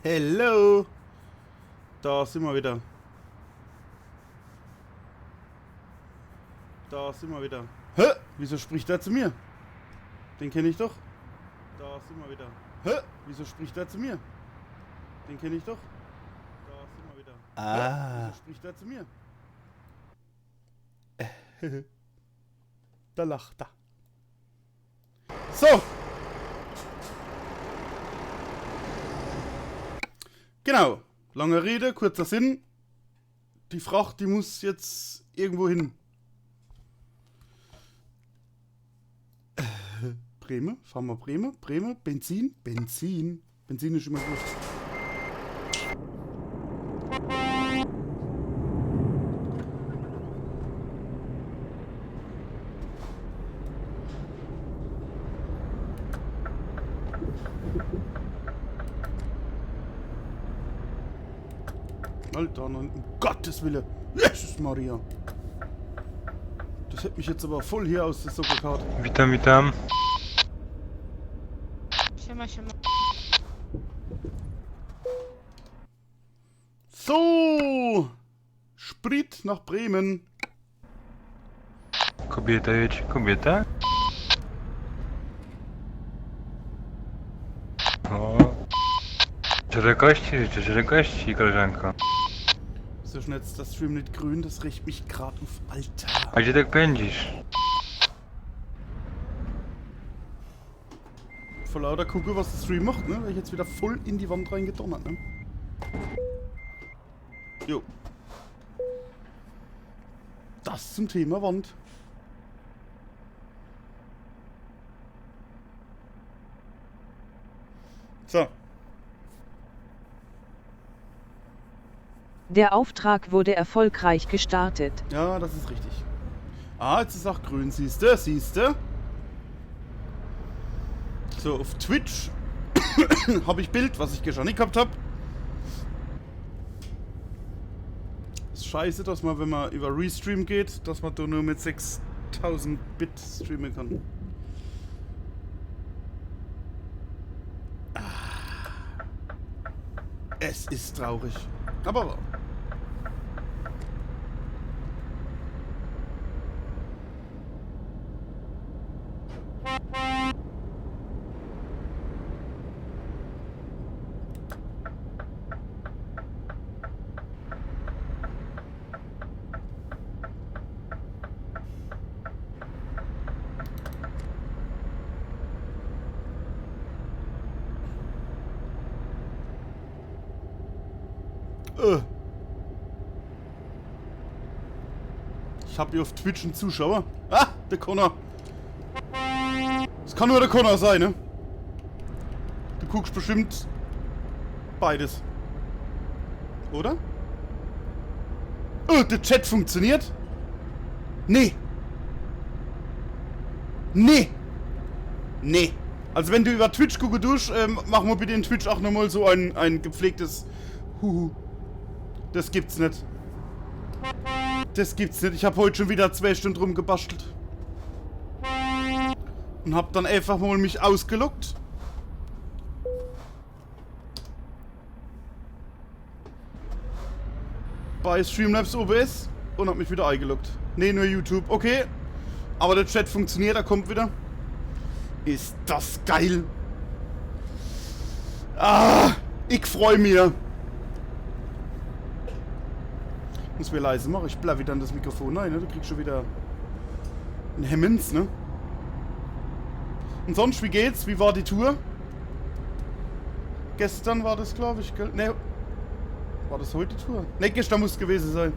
Hello! Da sind wir wieder. Da sind wir wieder. Hä? Wieso spricht er zu mir? Den kenne ich doch. Da sind wir wieder. Hä? Wieso spricht er zu mir? Den kenne ich doch. Da sind wir wieder. Hä? Wieso spricht er zu mir? Da lacht er. So! Genau. Lange Rede, kurzer Sinn. Die Fracht, die muss jetzt irgendwo hin. Bremen? Fahren wir Bremen? Bremen? Benzin? Benzin? Benzin ist immer gut. Alter, um Gottes Willen. Jesus Maria. Das hätte mich jetzt aber voll hier aus der Socke gehauen. Witam, witam. Siema, siema. So! Sprit nach Bremen. Kobieta jedź, kobieta? O. Życzę kości, koleżanko. So schnell ist das Stream nicht grün, das riecht mich gerade auf. Alter. A gdzie tak pędzisz? Vor lauter gucke, was der Stream macht, ne? Weil ich jetzt wieder voll in die Wand reingedonnert, ne? Jo. Das zum Thema Wand. So. Der Auftrag wurde erfolgreich gestartet. Ja, das ist richtig. Ah, jetzt ist auch grün, siehste, siehste. So, auf Twitch habe ich Bild, was ich gestern nicht gehabt habe. Ist scheiße, dass man, wenn man über Restream geht, dass man da nur mit 6000 Bit streamen kann. Es ist traurig. Aber wahr. Ich habe hier auf Twitch einen Zuschauer. Ah, der Connor. Das kann nur der Connor sein, ne? Du guckst bestimmt beides. Oder? Oh, der Chat funktioniert? Nee. Nee. Nee. Also wenn du über Twitch gucken tust, mach mal bitte in Twitch auch nochmal so ein gepflegtes Huhu. Das gibt's nicht. Das gibt's nicht. Ich habe heute schon wieder 2 Stunden rumgebastelt. Und hab dann einfach mal mich ausgeloggt. Bei Streamlabs OBS und hab mich wieder eingeloggt. Ne, nur YouTube. Okay. Aber der Chat funktioniert, er kommt wieder. Ist das geil. Ah, ich freue mich. Muss mir leise machen, ich bleib wieder an das Mikrofon rein, ne? Du kriegst schon wieder ein Hemmens, ne? Und sonst, wie geht's? Wie war die Tour? Gestern war das, glaube ich, gell? Ne, war das heute die Tour? Ne, gestern muss es gewesen sein.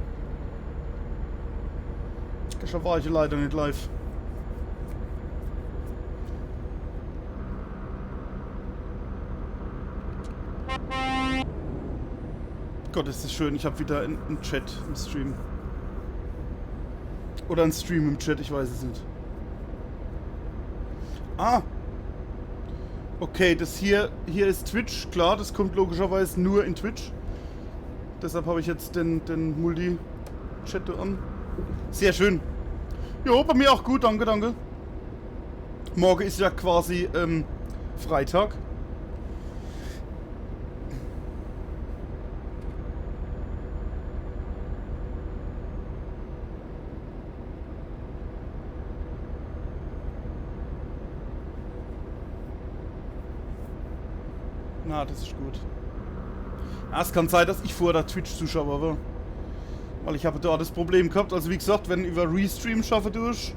Gestern war ich leider nicht live. Gott, ist das schön. Ich habe wieder einen Chat im Stream. Oder einen Stream im Chat, ich weiß es nicht. Ah. Okay, das hier ist Twitch. Klar, das kommt logischerweise nur in Twitch. Deshalb habe ich jetzt den Multi-Chat an. Sehr schön. Jo, bei mir auch gut, danke, danke. Morgen ist ja quasi Freitag. Na, das ist gut. Ja, es kann sein, dass ich vor der Twitch-Zuschauer war. Weil ich habe da das Problem gehabt, also wie gesagt, wenn über Restream schaffe durch,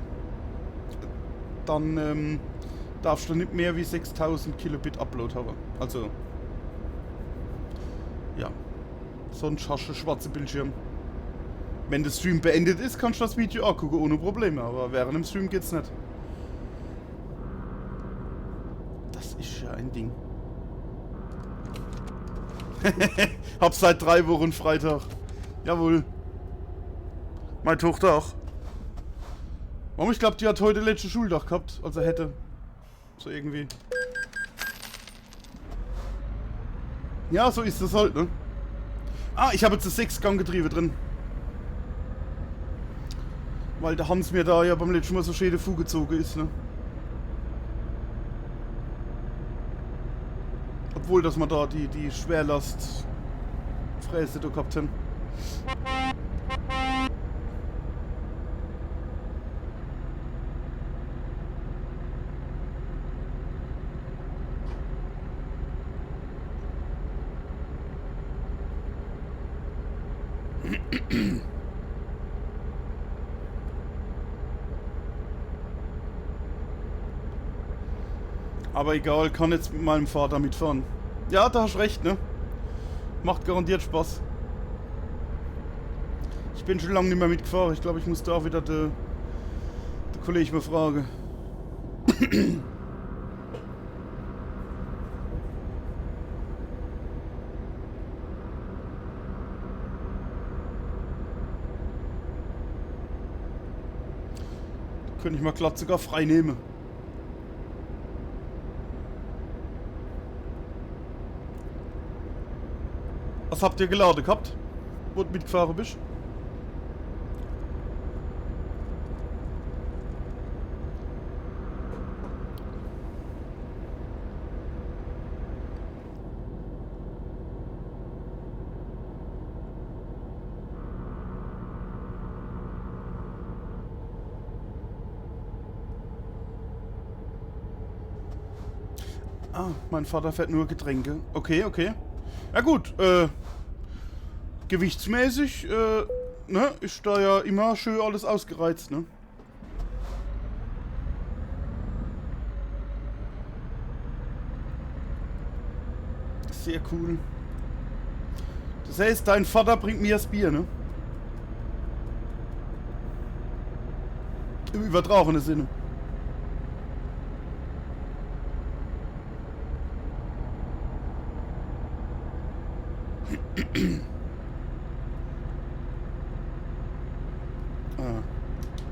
dann darfst du nicht mehr wie 6000 Kilobit Upload haben. Also, ja. Sonst hast du schwarze Bildschirm. Wenn der Stream beendet ist, kannst du das Video auch gucken, ohne Probleme. Aber während dem Stream geht's nicht. Das ist ja ein Ding. Hab seit 3 Wochen Freitag. Jawohl. Meine Tochter auch. Warum? Ich glaube, die hat heute letzten Schultag gehabt. Also hätte. So irgendwie. Ja, so ist das halt, ne? Ah, ich habe jetzt das 6-Gang-Getriebe drin. Weil der Hans mir da ja beim letzten Mal so schön den Fuß gezogen ist, ne? Obwohl, dass wir da die Schwerlastfräse da gehabt haben. Aber egal, kann jetzt mit meinem Vater mitfahren. Ja, da hast recht, ne? Macht garantiert Spaß. Ich bin schon lange nicht mehr mitgefahren. Ich glaube, ich muss da wieder den Kollegen mal fragen. Könnte ich mal glatt sogar frei nehmen. Was habt ihr geladen gehabt, wo du mitgefahren bist? Ah, mein Vater fährt nur Getränke. Okay, okay. Ja gut, gewichtsmäßig, ne, ist da ja immer schön alles ausgereizt, ne? Sehr cool. Das heißt, dein Vater bringt mir das Bier, ne? Im übertragenen Sinne.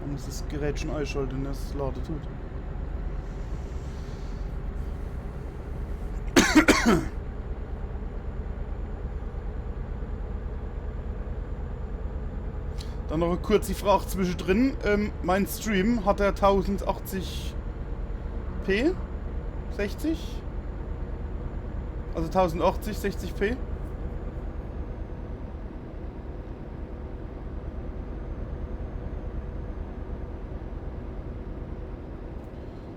Man muss das Gerät schon einschalten, dass es laden tut. Dann noch eine kurze Frage zwischendrin. Mein Stream hat er 1080p? 60? Also 1080, 60p?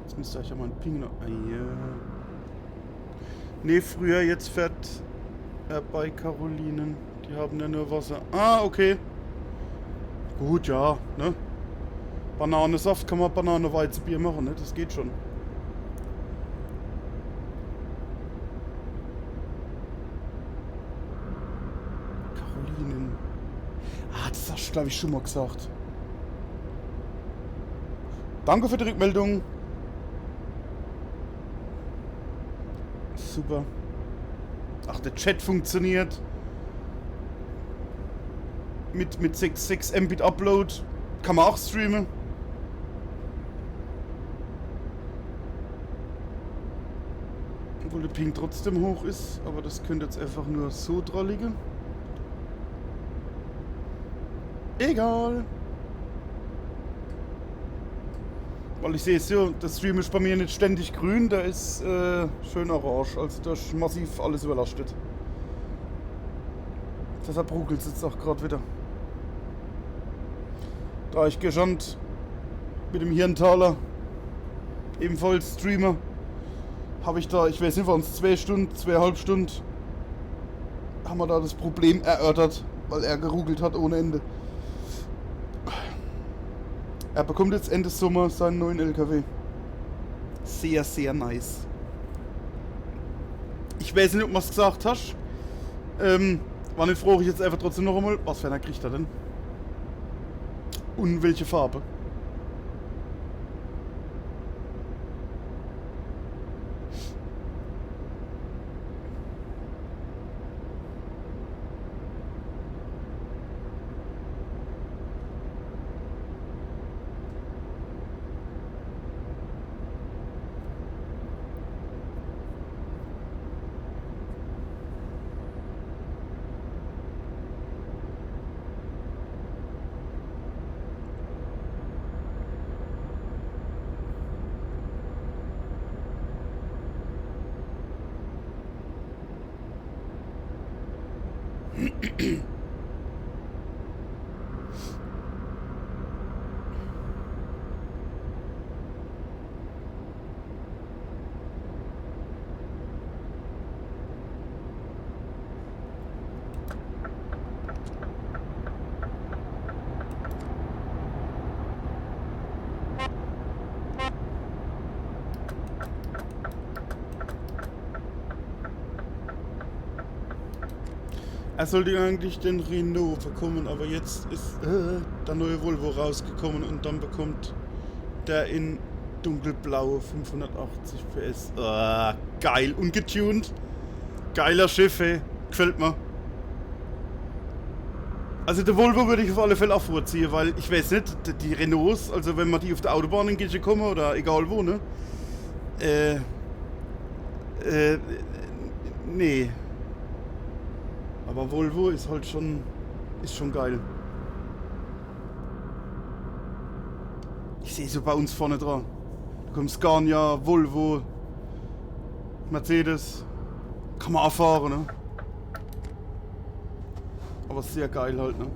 Jetzt müsste ich ja mal einen Ping noch... Ah, ja. Ne, früher, jetzt fährt er bei Carolinen. Die haben ja nur Wasser. Ah, okay. Gut, ja, ne? Bananensaft kann man Banane-Weizenbier machen, ne? Das geht schon. Carolinen. Ah, das hast du, glaube ich, schon mal gesagt. Danke für die Rückmeldung. Super. Ach, der Chat funktioniert. Mit 6 Mbit Upload kann man auch streamen. Obwohl der Ping trotzdem hoch ist, aber das könnte jetzt einfach nur so dran liegen. Egal. Weil ich sehe es ja, der Stream ist bei mir nicht ständig grün, der ist schön orange, also da ist massiv alles überlastet. Deshalb ruckelt es jetzt auch gerade wieder. Da ich gescheint mit dem Hirntaler ebenfalls Streamer habe ich da, ich weiß nicht, waren es 2 Stunden, 2,5 Stunden, haben wir da das Problem erörtert, weil er geruckelt hat ohne Ende. Er bekommt jetzt Ende Sommer seinen neuen LKW. Sehr, sehr nice. Ich weiß nicht, ob du es gesagt hast. War nicht froh, ich jetzt einfach trotzdem noch einmal. Was für einer kriegt er denn? Und welche Farbe? Er sollte eigentlich den Renault bekommen, aber jetzt ist der neue Volvo rausgekommen und dann bekommt der in dunkelblau 580 PS. Geil, ungetuned. Geiler Schiff, ey. Gefällt mir. Also der Volvo würde ich auf alle Fälle auch vorziehen, weil ich weiß nicht, die Renaults, also wenn man die auf der Autobahn in Gitsche kommen oder egal wo, ne? Nee. Aber Volvo ist halt schon geil. Ich sehe so bei uns vorne dran. Da kommt Scania, Volvo, Mercedes. Kann man auch fahren, ne? Aber sehr geil halt, ne?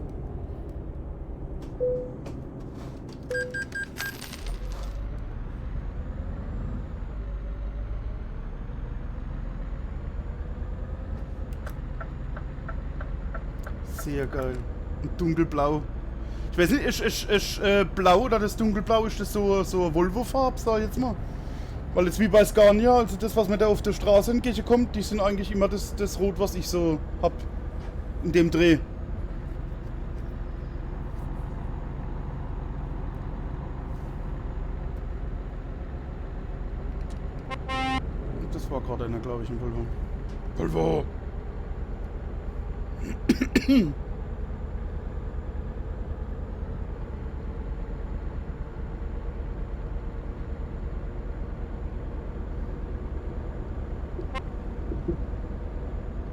Sehr geil. Und dunkelblau. Ich weiß nicht, ist blau oder das dunkelblau, ist das so eine Volvo-Farbe, sag ich jetzt mal. Weil jetzt wie bei Scania, also das, was mir da auf der Straße entgegenkommt, die sind eigentlich immer das Rot, was ich so hab. In dem Dreh. Das war gerade einer, glaube ich, im Volvo. Volvo!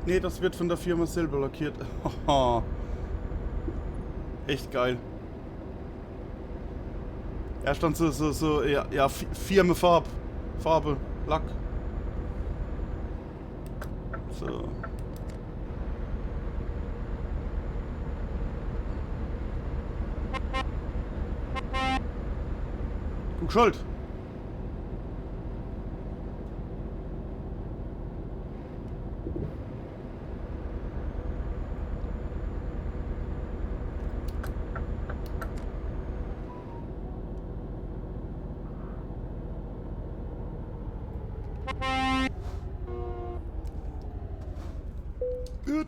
Nee, das wird von der Firma selber lackiert. Echt geil. Er stand so, ja, Farbe, Lack. So. Guck, Schuld.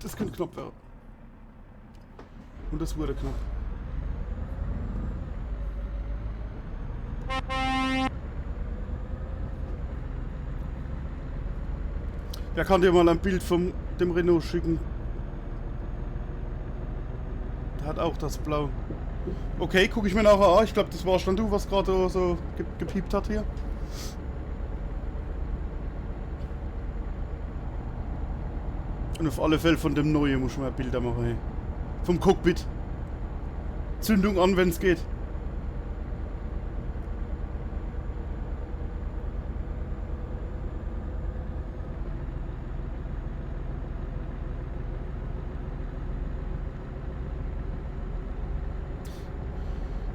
Das könnte knapp werden. Und das wurde knapp. Wer kann dir mal ein Bild von dem Renault schicken? Der hat auch das Blau. Okay, gucke ich mir nachher an. Ich glaube, das war schon du, was gerade so gepiept hat hier. Und auf alle Fälle von dem Neuen muss man Bilder machen. Hey. Vom Cockpit. Zündung an, wenn es geht.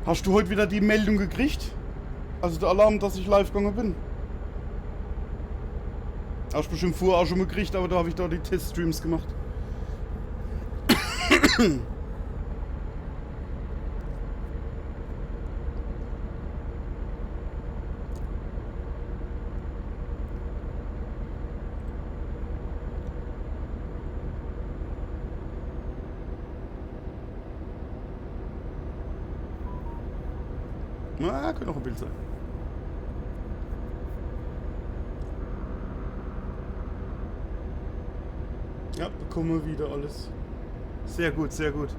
Hast du heute wieder die Meldung gekriegt? Also der Alarm, dass ich live gegangen bin? Hast du bestimmt vorher auch schon mal gekriegt, aber da habe ich da die Teststreams gemacht. Na, könnte auch ein Bild sein. Ja, bekomme wieder alles. Sehr gut, sehr gut.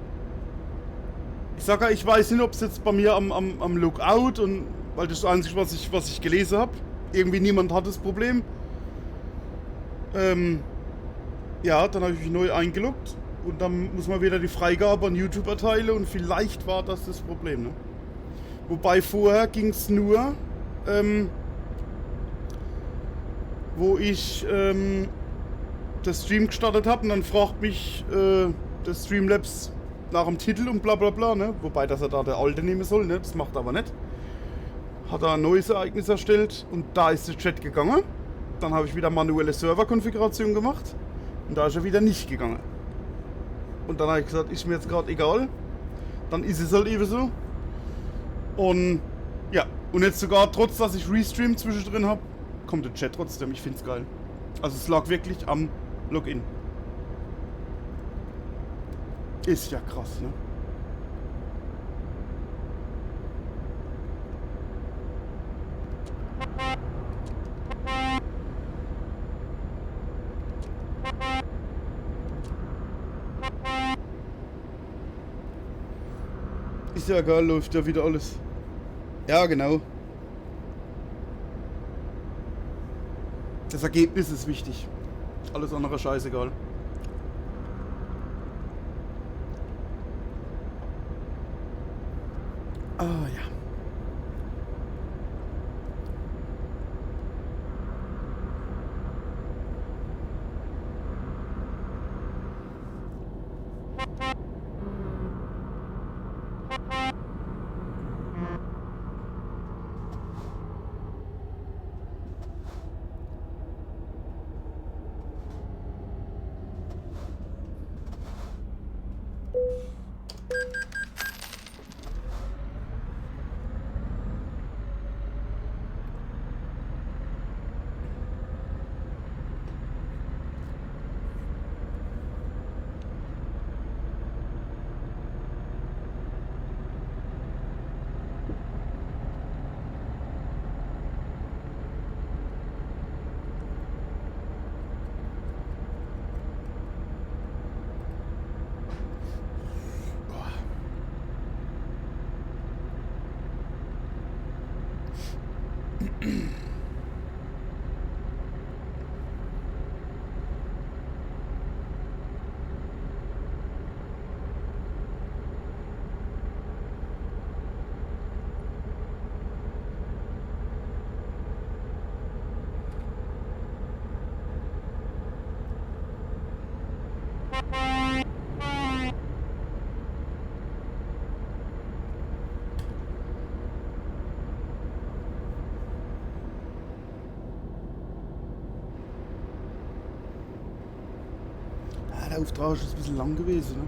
Ich sag ja, ich weiß nicht, ob es jetzt bei mir am Lookout und weil das ist das Einzige, was ich gelesen habe. Irgendwie niemand hat das Problem. Ja, dann habe ich mich neu eingeloggt und dann muss man wieder die Freigabe an YouTube erteilen und vielleicht war das das Problem, ne? Wobei vorher ging es nur, wo ich das Stream gestartet habe und dann fragt mich das Streamlabs nach dem Titel und bla bla bla, ne? Wobei, dass er da der alte nehmen soll, ne? Das macht er aber nicht. Hat er ein neues Ereignis erstellt und da ist der Chat gegangen. Dann habe ich wieder manuelle Serverkonfiguration gemacht und da ist er wieder nicht gegangen. Und dann habe ich gesagt, ist mir jetzt gerade egal. Dann ist es halt eben so. Und ja, und jetzt sogar, trotz dass ich Restream zwischendrin habe, kommt der Chat trotzdem. Ich finde es geil. Also es lag wirklich am Login. Ist ja krass, ne? Ist ja egal, läuft ja wieder alles. Ja, genau. Das Ergebnis ist wichtig. Alles andere scheißegal. Ah ja. Der Auftrag ist ein bisschen lang gewesen, ne?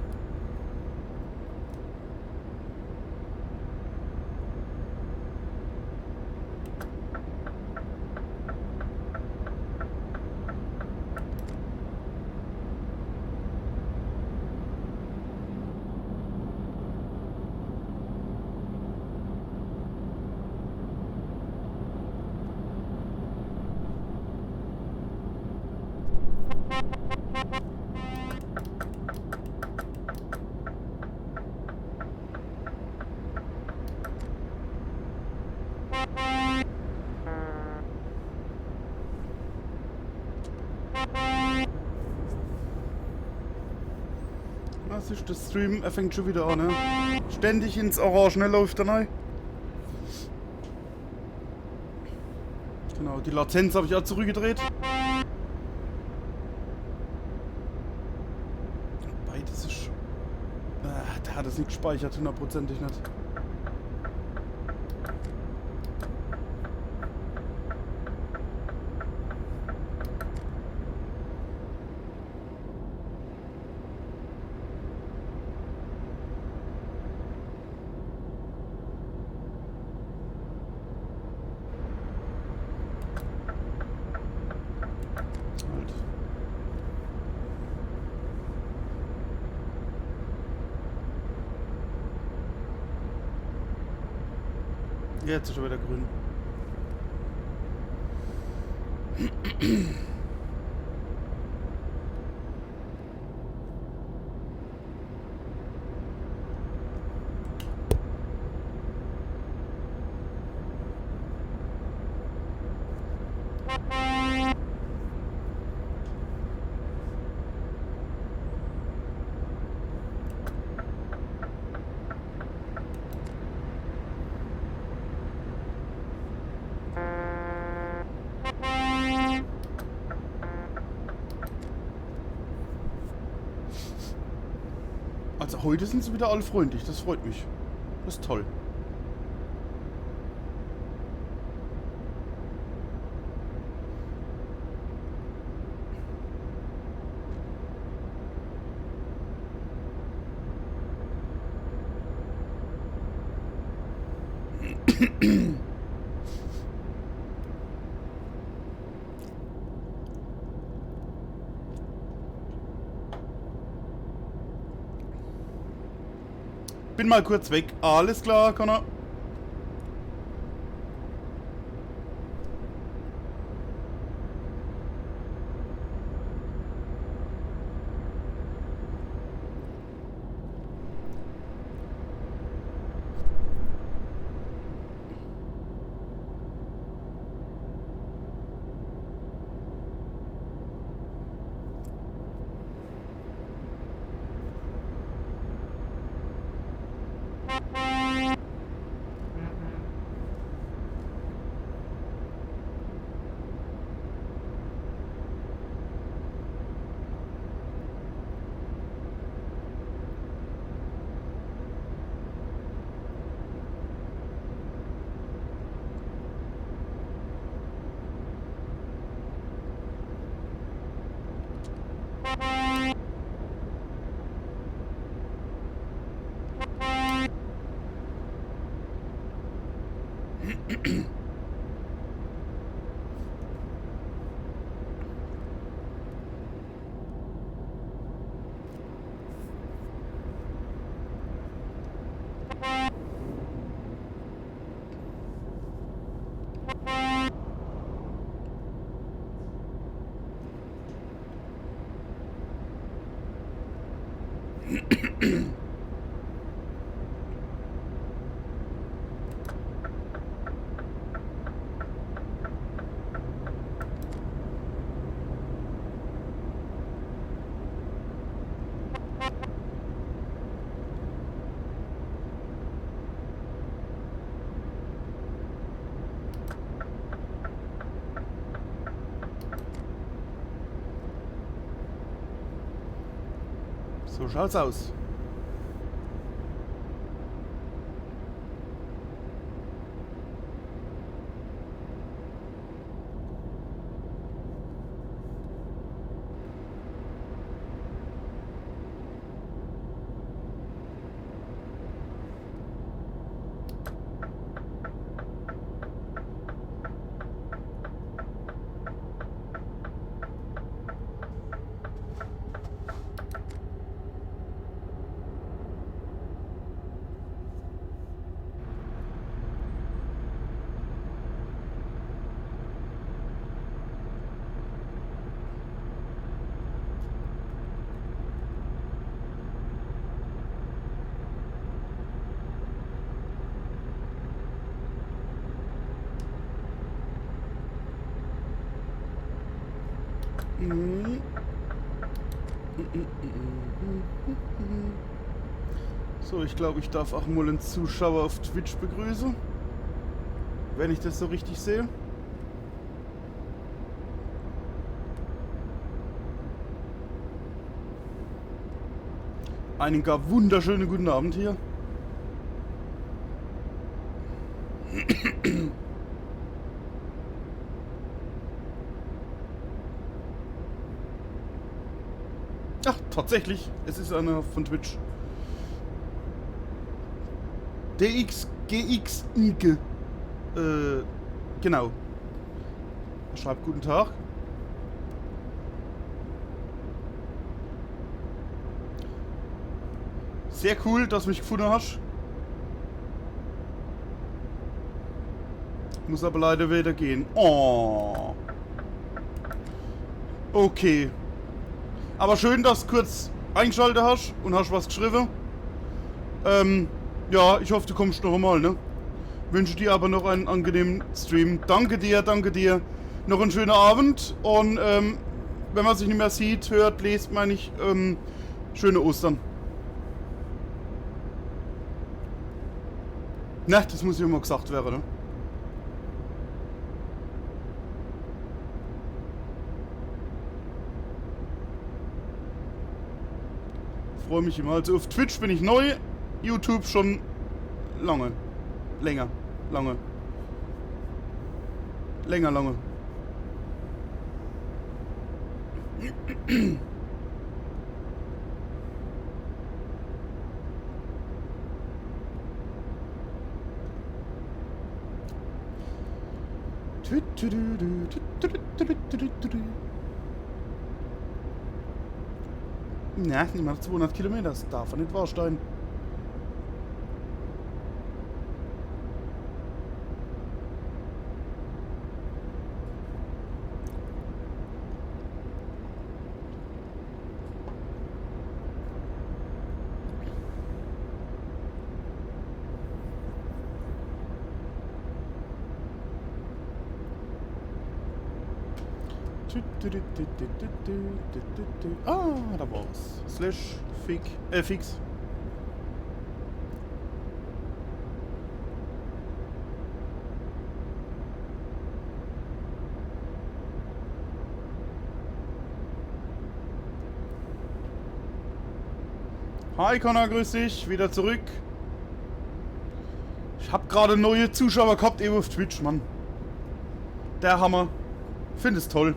Was ist das Stream? Er fängt schon wieder an, ne? Ständig ins Orangene läuft er rein. Genau, die Latenz habe ich auch zurückgedreht. Beides ist... der hat es nicht gespeichert, hundertprozentig nicht. Jetzt ist er wieder grün. Also heute sind sie wieder alle freundlich, das freut mich. Das ist toll. Bin mal kurz weg. Alles klar, Connor. So schaut's aus. So, ich glaube, ich darf auch mal einen Zuschauer auf Twitch begrüßen. Wenn ich das so richtig sehe. Einen gar wunderschönen guten Abend hier. Ach, tatsächlich. Es ist einer von Twitch. DXGXIG. Genau. Er schreibt guten Tag. Sehr cool, dass du mich gefunden hast. Muss aber leider wieder gehen. Oh. Okay. Aber schön, dass du kurz eingeschaltet hast und hast was geschrieben. Ja, ich hoffe, du kommst noch einmal, ne? Wünsche dir aber noch einen angenehmen Stream. Danke dir, danke dir. Noch einen schönen Abend und wenn man sich nicht mehr sieht, hört, lest, meine ich, schöne Ostern. Ne, das muss ja immer gesagt werden, ne? Freue mich immer. Also auf Twitch bin ich neu, YouTube schon lange. Länger. Lange. Länger, lange. Na, niemand 200 Kilometer, das darf er nicht wahr sein. Ah, da war's. Slash fix. Hi Connor, grüß dich, wieder zurück. Ich hab gerade neue Zuschauer gehabt eben auf Twitch, Mann. Der Hammer. Find es toll.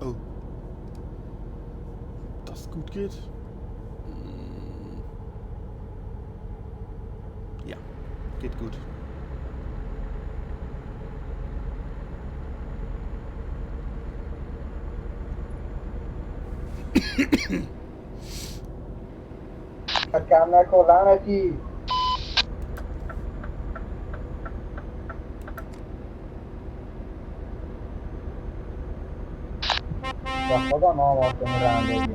Oh. Das gut geht. Ja, geht gut. Carne colati. Da خدا نامات رانندگی.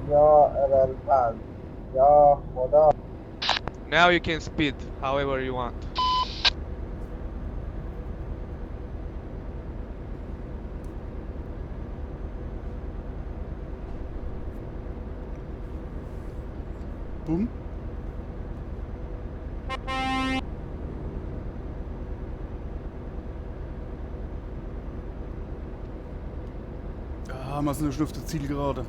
یا اولپز یا خدا. Now you can speed however you want. Boom. Ah, wir sind schon auf der Zielgerade.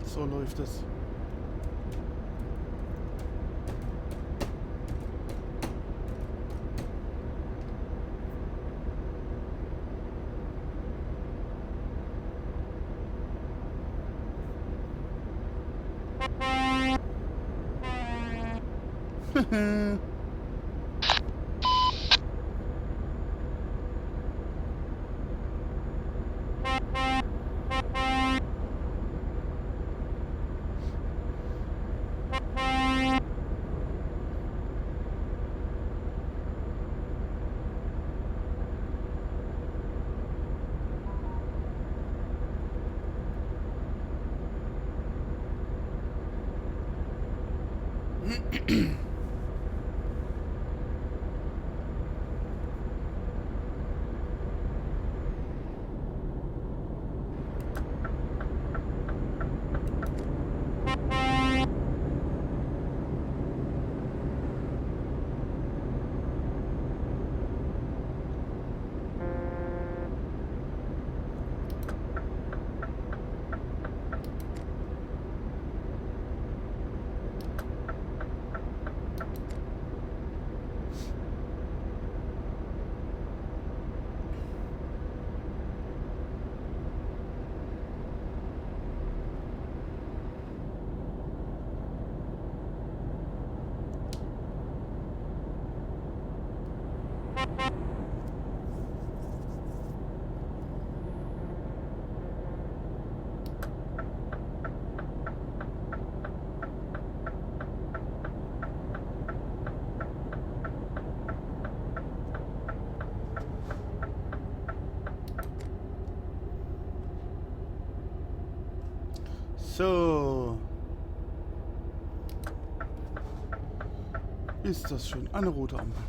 So läuft es. So. Ist das schön. Eine rote Ampel.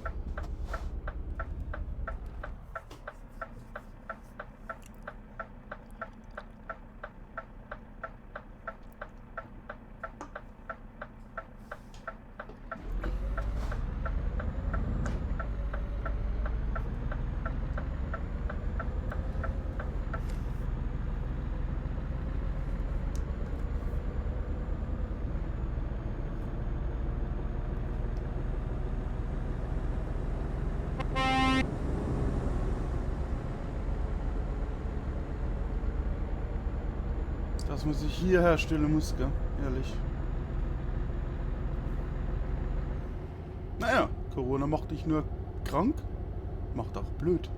Dass man sich hier herstellen muss, gell? Ehrlich. Naja, Corona macht nicht nur krank, macht auch blöd.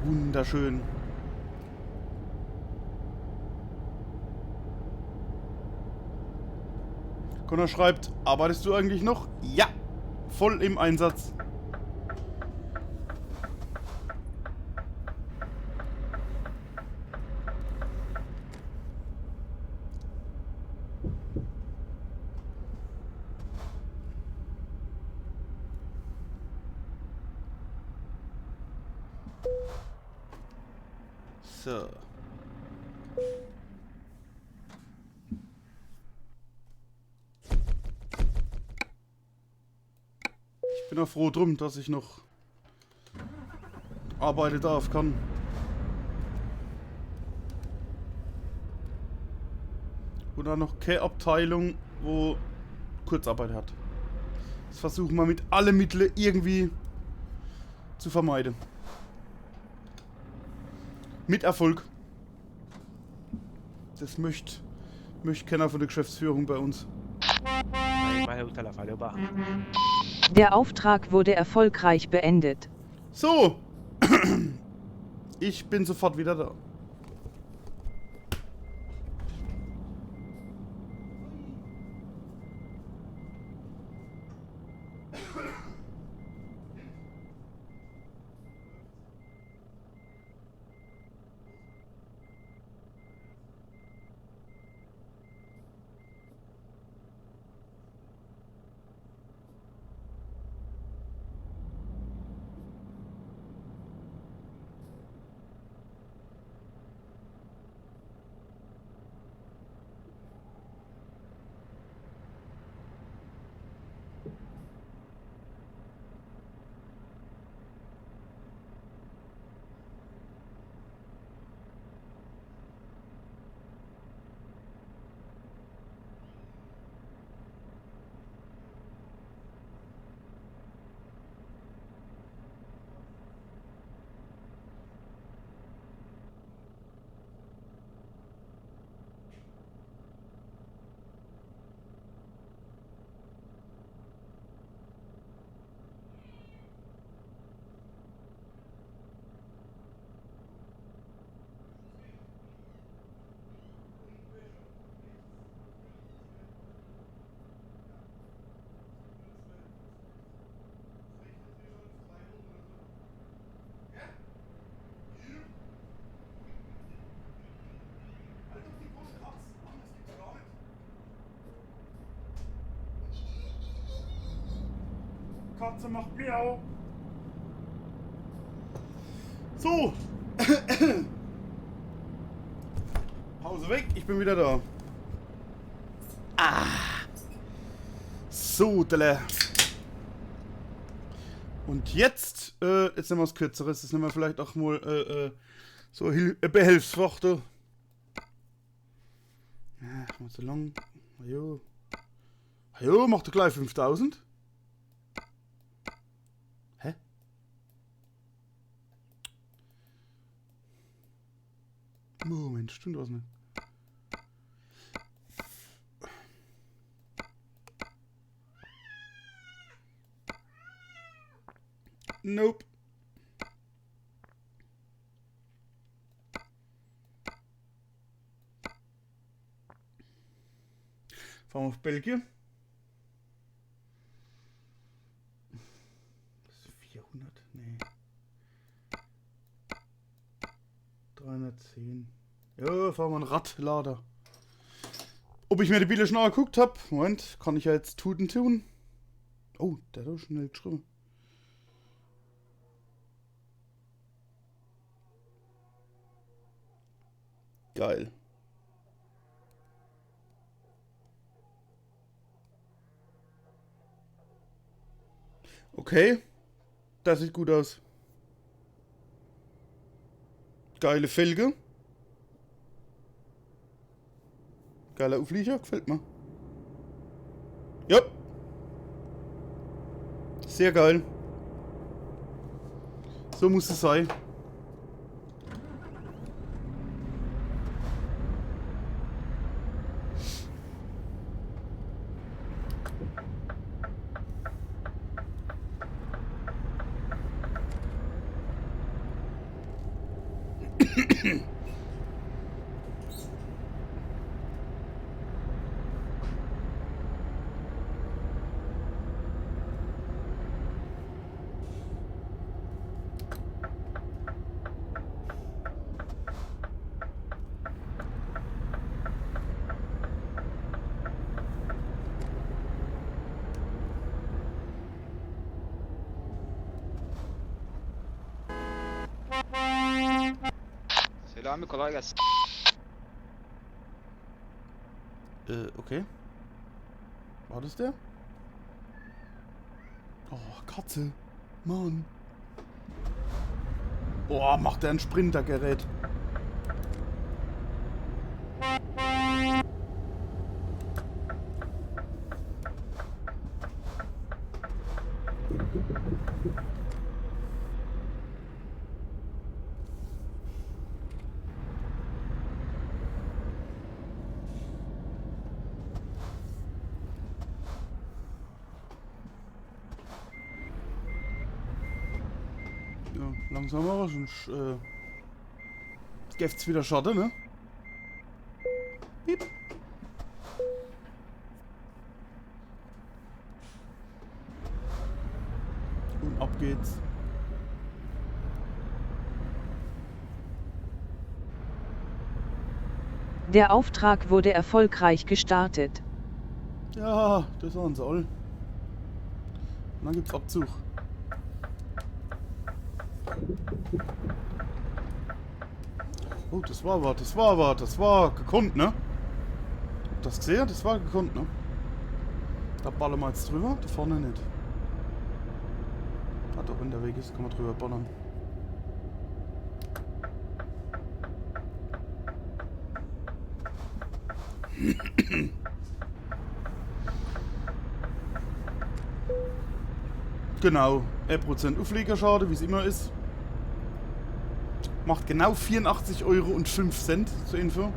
Wunderschön. Connor schreibt, arbeitest du eigentlich noch? Ja, voll im Einsatz. So. Ich bin auch froh drum, dass ich noch arbeiten darf, kann. Und dann noch keine Abteilung, wo Kurzarbeit hat. Das versuchen wir mit allen Mitteln irgendwie zu vermeiden. Mit Erfolg. Das möchte keiner von der Geschäftsführung bei uns. Der Auftrag wurde erfolgreich beendet. So. Ich bin sofort wieder da. Katze macht miau. So. Pause weg, ich bin wieder da. So, Delle. Und jetzt nehmen wir was Kürzeres. Das nehmen wir vielleicht auch mal so Behelfsworte. Ja, mal so lang. Jo. Jo, macht er gleich 5000. Hä? Moment, stimmt was nicht. Nope. Fahren wir auf Belgien. Das ist 400, nee. 310. Ja, fahren wir einen Radlader. Ob ich mir die Bilder schon angeguckt habe? Moment, kann ich ja jetzt tun. Oh, der hat doch schnell geschrieben. Geil. Okay. Das sieht gut aus. Geile Felge. Geiler Auflieger, gefällt mir. Ja. Sehr geil. So muss es sein. Selami, kolay gelsin. Okay. War das der? Oh, Katze. Mann. Boah, macht der ein Sprintergerät. Ja, langsamer, sonst gibt's wieder Schaden, ne? Piep. Und ab geht's. Der Auftrag wurde erfolgreich gestartet. Ja, das waren sie alle. Und dann gibt's Abzug. Oh, das war gekonnt, ne? Habt ihr das gesehen? Das war gekonnt, ne? Da ballern wir jetzt drüber, da vorne nicht. Ah, doch, wenn der Weg ist, kann man drüber ballern. Genau, 1% Aufliegerschade, wie es immer ist. Macht genau 84,05 € zur Info.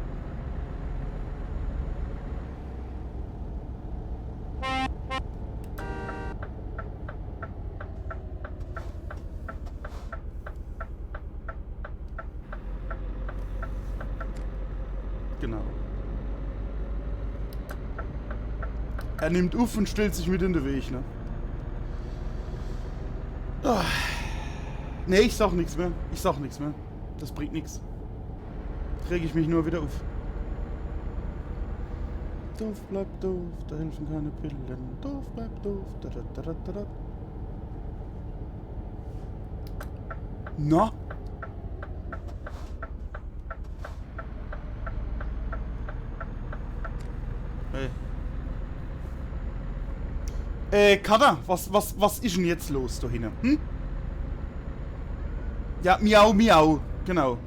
Genau. Er nimmt auf und stellt sich mit in den Weg, ne? Ah. Nee, ich sag nichts mehr. Das bringt nichts. Reg ich mich nur wieder auf. Doof bleibt doof, da helfen keine Pillen. Doof bleibt doof. Da, da, da, da, da. Na? Hey. Kader, was ist denn jetzt los da hinten? Hm? Ja, miau, miau. Genau.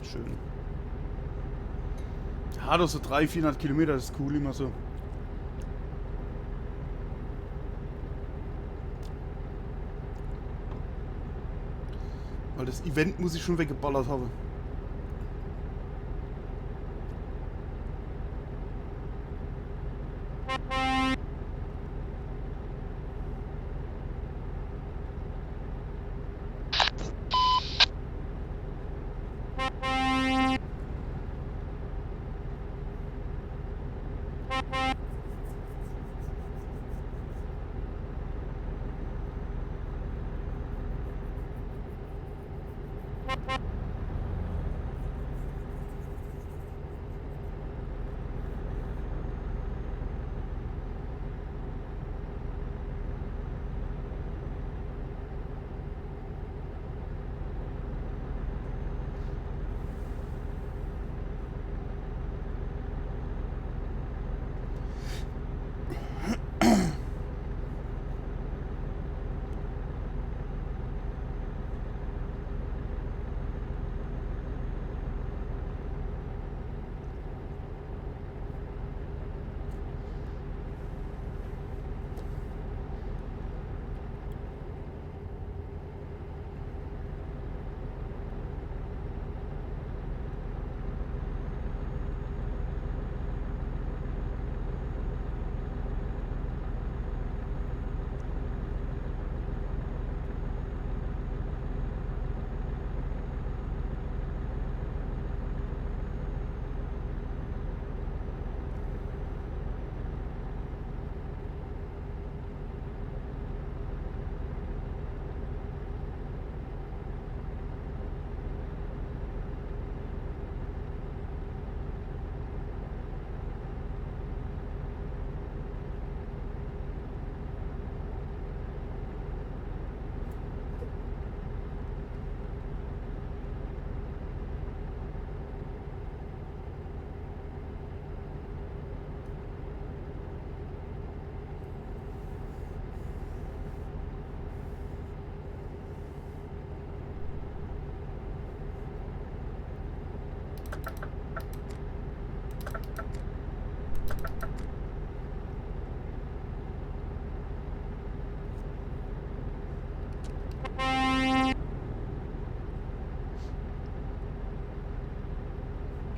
Schön. Ja, doch so 300-400 Kilometer, das ist cool, immer so. Weil das Event muss ich schon weggeballert haben.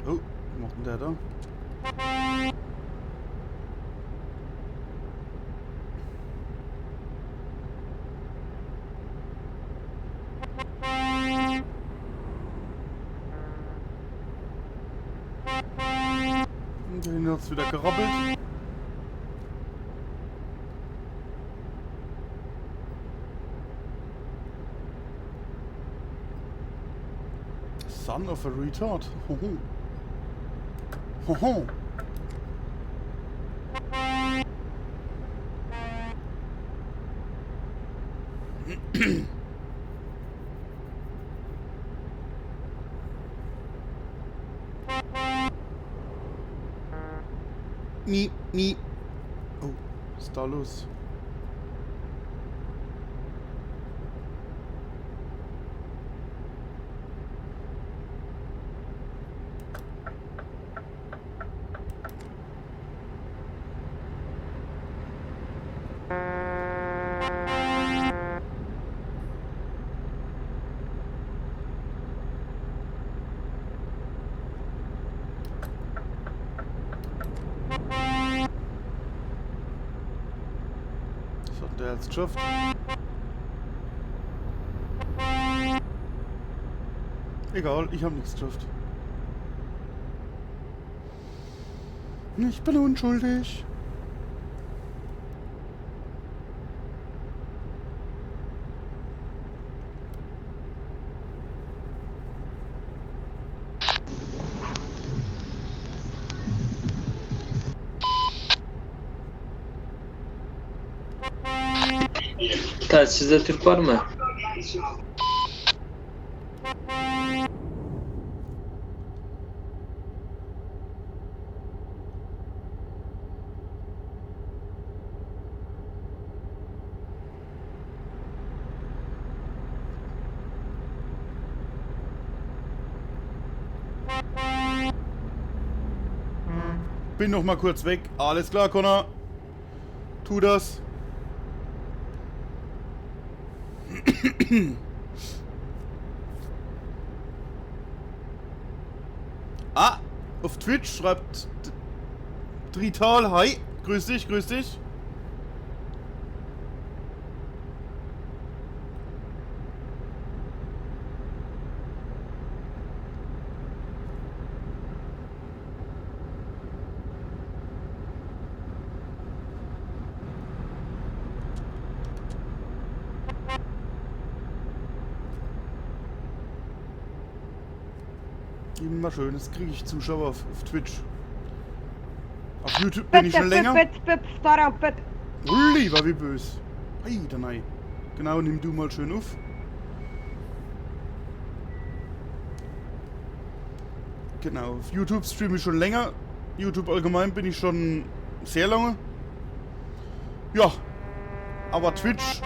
Oh, was macht denn der da? Und dahin hat's wieder gerappelt. Son of a retard. Hoho. Hoho. Mi. Oh, was ist da los? Was hat der jetzt geschafft? Egal, ich habe nichts geschafft. Ich bin unschuldig. Telsizde Türk var mı? Bin noch mal kurz weg. Alles klar, Connor. Tu das. Ah, auf Twitch schreibt Drital, hi. Grüß dich, grüß dich. Immer schön, jetzt kriege ich Zuschauer auf Twitch. Auf YouTube bin ich schon länger. Lieber wie bös. Hey, da nein. Genau, nimm du mal schön auf. Genau, auf YouTube streame ich schon länger. YouTube allgemein bin ich schon sehr lange. Ja, aber Twitch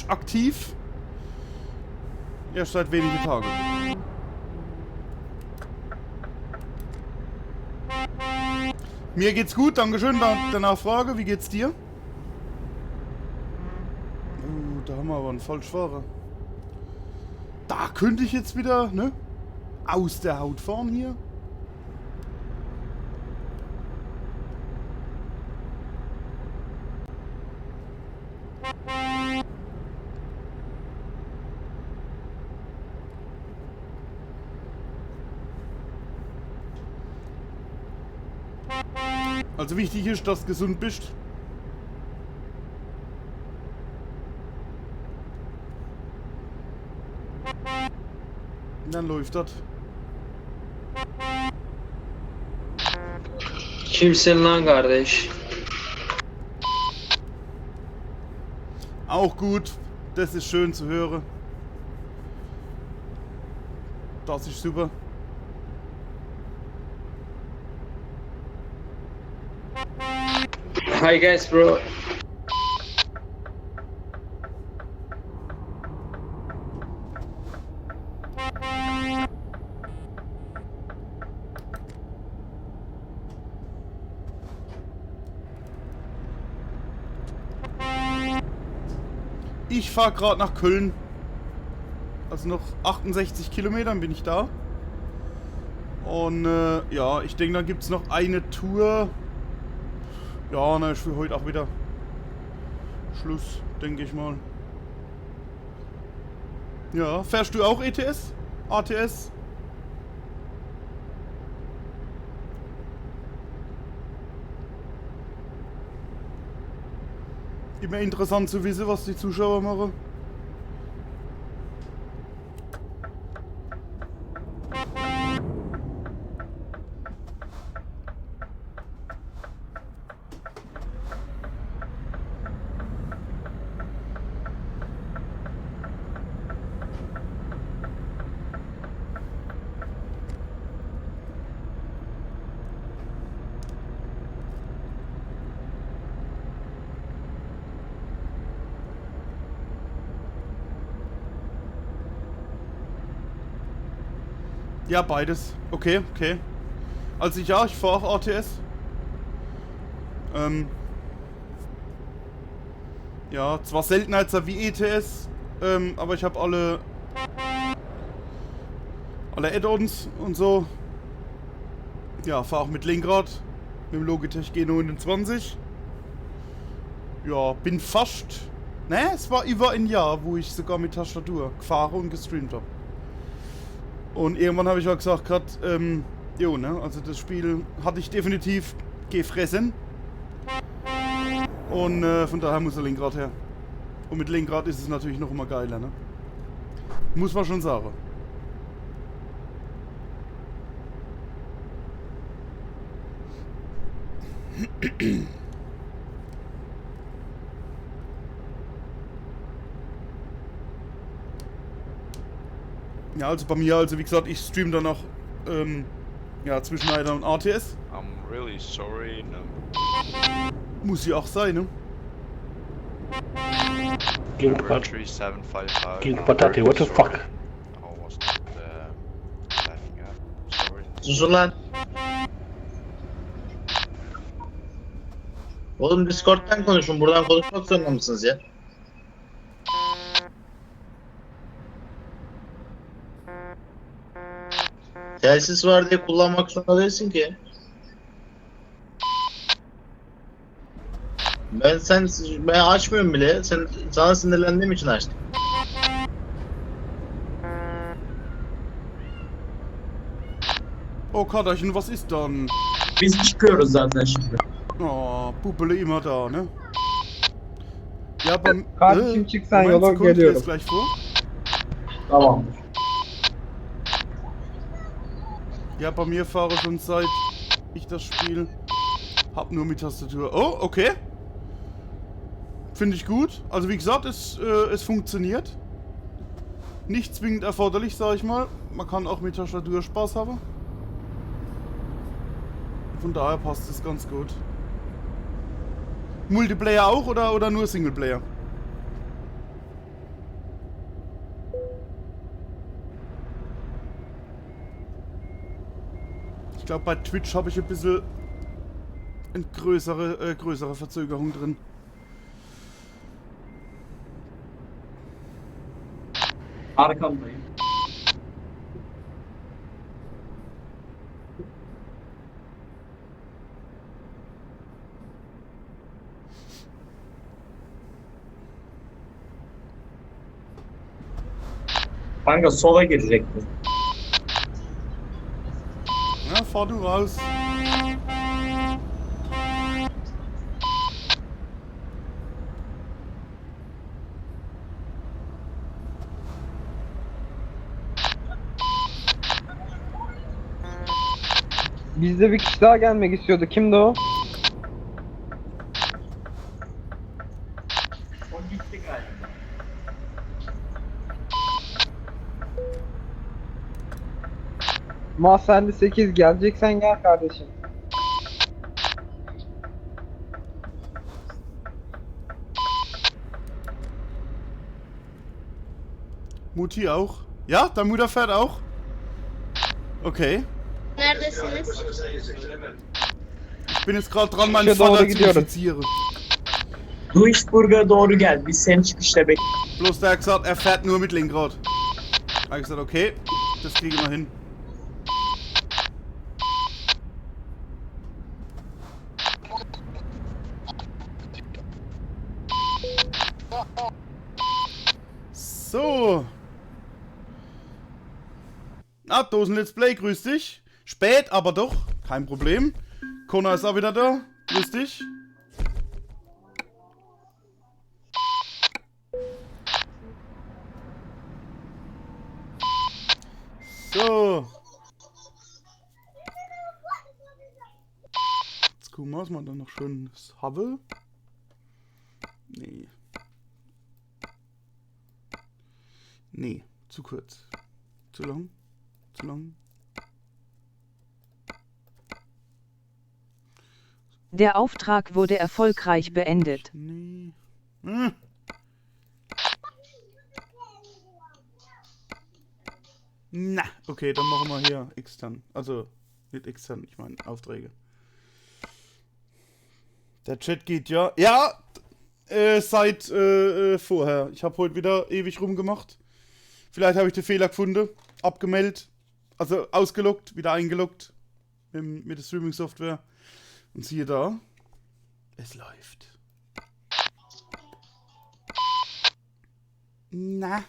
aktiv. Erst seit wenigen Tagen. Mir geht's gut, dankeschön der Nachfrage. Wie geht's dir? Da haben wir aber einen Falschfahrer. Da könnte ich jetzt wieder, ne? Aus der Haut fahren hier. Also wichtig ist, dass du gesund bist. Und dann läuft das. Kimsin lan kardeş? Auch gut. Das ist schön zu hören. Das ist super. Hi guys bro. Ich fahre gerade nach Köln. Also noch 68 Kilometern bin ich da. Und ja, ich denke, dann gibt es noch eine Tour. Ja, na, ist für heute auch wieder Schluss, denke ich mal. Ja, fährst du auch ETS? ATS? Immer interessant zu wissen, was die Zuschauer machen. Ja, beides. Okay, okay. Also ja, ich fahre auch ATS. Ja, zwar seltener wie ETS, aber ich habe alle Add-ons und so. Ja, fahre auch mit Lenkrad, mit dem Logitech G29. Ja, bin fast... Ne, es war über ein Jahr, wo ich sogar mit Tastatur gefahren und gestreamt habe. Und irgendwann habe ich auch gesagt, jo, ne, also das Spiel hatte ich definitiv gefressen. Und von daher muss der Lenkrad her. Und mit Lenkrad ist es natürlich noch immer geiler, ne? Muss man schon sagen. Ja, also bei mir, also wie gesagt, ich stream dann noch ja, zwischen Eider und RTS. I'm really sorry. No. Muss ja auch sein, ne? Number 3755. King Patati, what the fuck? I was not laughing at. Sorry. Sus ulan. Oğlum Discord'dan konuşun. Buradan konuşmak zorunda mısınız ya? Telsiz var diye kullanmak zorunda değilsin ki. Ben açmıyorum bile. Sana sinirlendiğim için açtım. Oh Katerchen, was ist dann? Biz çıkıyoruz zaten şimdi. Oh, Puppele immer da, ne? Ja, beim... Kardeşim çık sen Moment, yola Sekunde, geliyorum. ist gleich vor. Tamamdır. Ja, bei mir fahre schon seit ich das Spiel hab nur mit Tastatur. Oh, okay. Finde ich gut. Also wie gesagt, es funktioniert. Nicht zwingend erforderlich, sage ich mal. Man kann auch mit Tastatur Spaß haben. Von daher passt es ganz gut. Multiplayer auch oder nur Singleplayer? Ich glaube, bei Twitch habe ich ein bisschen eine größere Verzögerung drin. Arkamdayım. Kanka sola girecektin. Ja, fahr du raus. Bizde bir kişi daha gelmek istiyordu. Kimdi o? O gitti galiba. Mahsenli 8 geleceksen gel kardeşim. Mutti auch? Ja, deine Mutter fährt auch? Okay. Neredesiniz? Ich bin jetzt gerade dran, meinen Çıkışa doğru Vater zu gidiyoruz. infizieren. Duisburg'a doğru gel. Biz seni çıkışta bekliyoruz. Bloß der hat gesagt, er fährt nur mit Lenkrad. Hab ich gesagt, okay, das kriege ich mal hin. So. Ah, Dosen Let's Play, grüß dich. Spät, aber doch, kein Problem. Kona ist auch wieder da, grüß dich. So. Jetzt gucken wir, was man dann noch schönes habe. Nee. Nee, zu kurz. Zu lang. Zu lang. Der Auftrag wurde erfolgreich beendet. Nee. Na, okay, dann machen wir hier extern. Also, nicht extern, ich meine Aufträge. Der Chat geht ja. Ja! Seit vorher. Ich habe heute wieder ewig rumgemacht. Vielleicht habe ich den Fehler gefunden. Abgemeldet. Also ausgeloggt, wieder eingeloggt. Mit der Streaming-Software. Und siehe da. Es läuft. Na.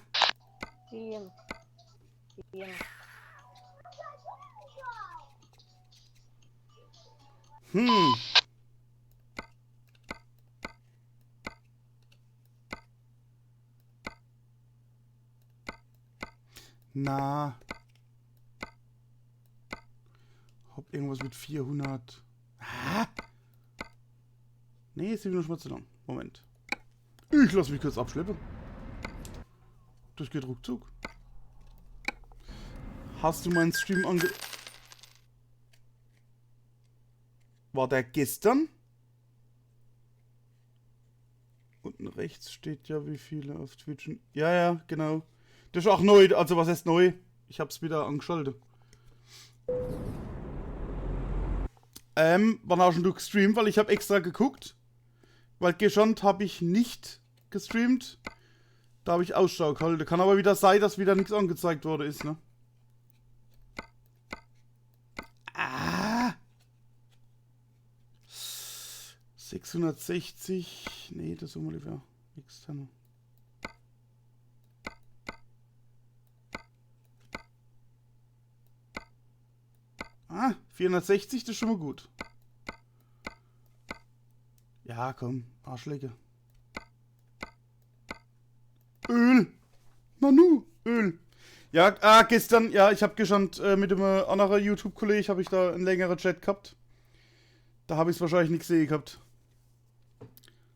Hm. Na. Hab irgendwas mit 400. Ah. Nee, ist irgendwie noch mal zu lang. Moment. Ich lass mich kurz abschleppen. Das geht ruckzuck. Hast du meinen Stream War der gestern? Unten rechts steht ja, wie viele auf Twitch. Ja, ja, genau. Das ist auch neu. Also, was heißt neu? Ich hab's wieder angeschaltet. Wann hast du gestreamt? Weil ich habe extra geguckt. Weil gestern habe ich nicht gestreamt. Da habe ich Ausschau gehalten. Kann aber wieder sein, dass wieder nichts angezeigt worden ist, ne? Ah! 660. Nee, das ist immer lieber externe. Ah, 460, das ist schon mal gut. Ja, komm, Arschlecke. Öl! Nanu, Öl! Ja, gestern, ja, ich habe gestern mit einem anderen YouTube-Kollegen, habe ich da einen längeren Chat gehabt. Da habe ich es wahrscheinlich nicht gesehen gehabt.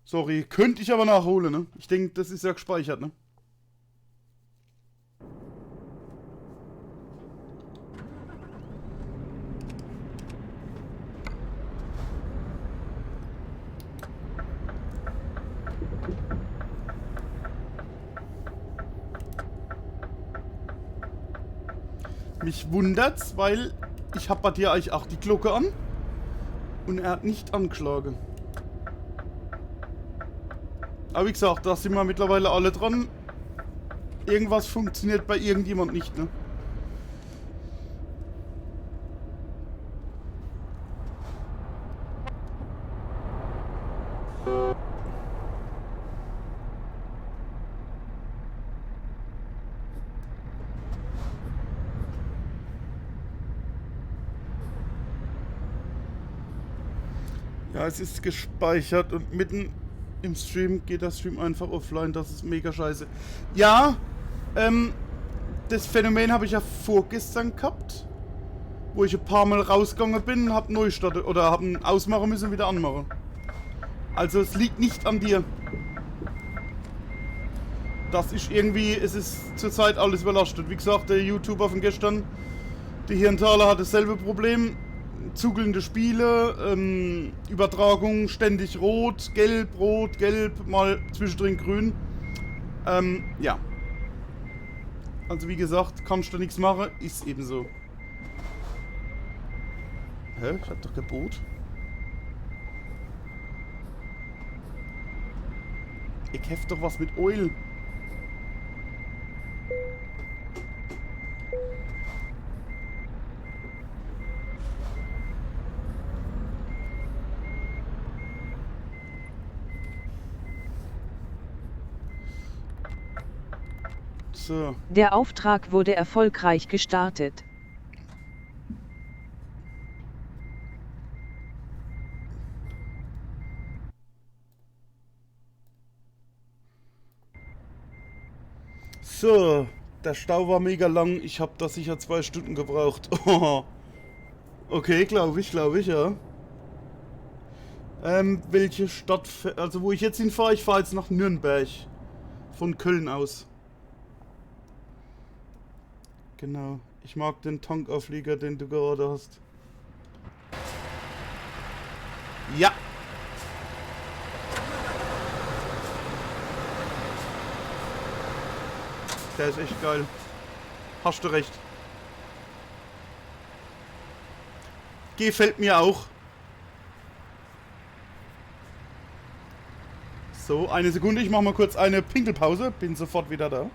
Sorry, könnte ich aber nachholen, ne? Ich denke, das ist ja gespeichert, ne? Mich wundert's, weil ich hab bei dir eigentlich auch die Glocke an und er hat nicht angeschlagen. Aber wie gesagt, da sind wir mittlerweile alle dran. Irgendwas funktioniert bei irgendjemand nicht, ne? Ja, es ist gespeichert und mitten im Stream geht der Stream einfach offline. Das ist mega scheiße. Ja, das Phänomen habe ich ja vorgestern gehabt, wo ich ein paar Mal rausgegangen bin und habe neu starten oder habe ausmachen müssen und wieder anmachen. Also es liegt nicht an dir. Das ist irgendwie, es ist zurzeit alles überlastet. Wie gesagt, der YouTuber von gestern, die Hirnthaler, hat dasselbe Problem. Zugelnde Spiele, Übertragung ständig rot, gelb, mal zwischendrin grün. Ja. Also wie gesagt, kannst du nichts machen, ist eben so. Hä? Ich hab doch Gebot. Ich heft doch was mit Oil. So. Der Auftrag wurde erfolgreich gestartet. So, der Stau war mega lang. Ich habe da sicher 2 Stunden gebraucht. Okay, glaube ich, ja. Welche Stadt, also wo ich jetzt hinfahre? Ich fahre jetzt nach Nürnberg. Von Köln aus. Genau. Ich mag den Tankauflieger, den du gerade hast. Ja. Der ist echt geil. Hast du recht. Gefällt mir auch. So, eine Sekunde. Ich mache mal kurz eine Pinkelpause. Bin sofort wieder da.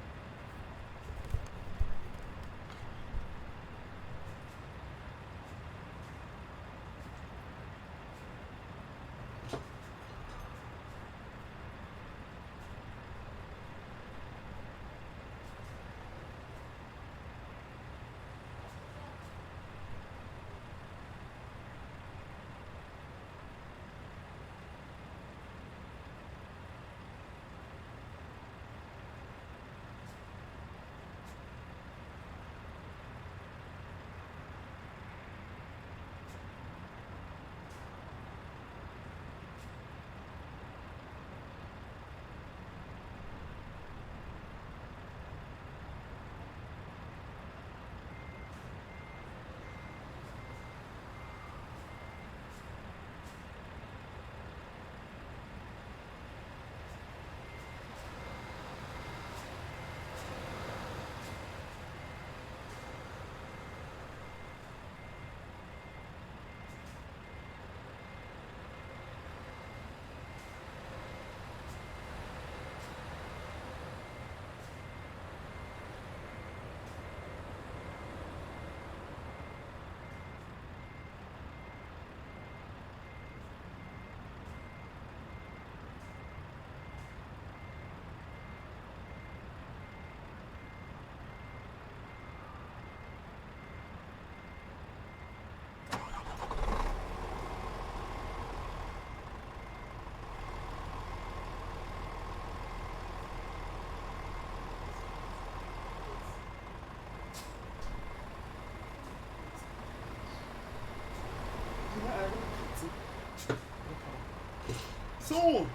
So.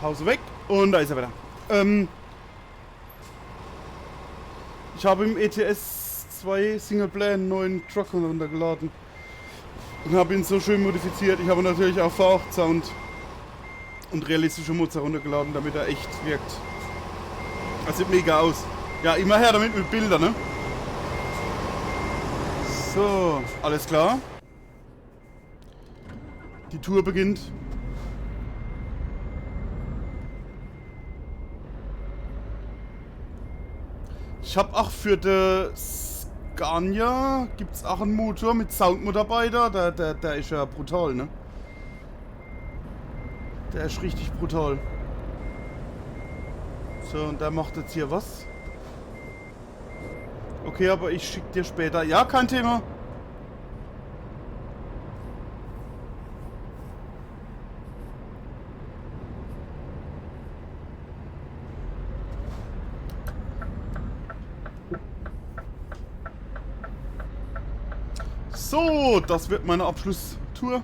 Pause weg. Und da ist er wieder. Ich habe im ETS 2 Singleplayer einen neuen Truck runtergeladen. Und habe ihn so schön modifiziert. Ich habe natürlich auch V8 Sound und realistische Mods runtergeladen, damit er echt wirkt. Das sieht mega aus. Ja, immer her damit mit Bildern, ne? So, alles klar. Die Tour beginnt. Ich habe auch für den Scania gibt's auch einen Motor mit Soundmod dabei da. Der ist ja brutal, ne? Der ist richtig brutal. So, und der macht jetzt hier was. Okay, aber ich schick dir später. Ja, kein Thema. So, das wird meine Abschlusstour.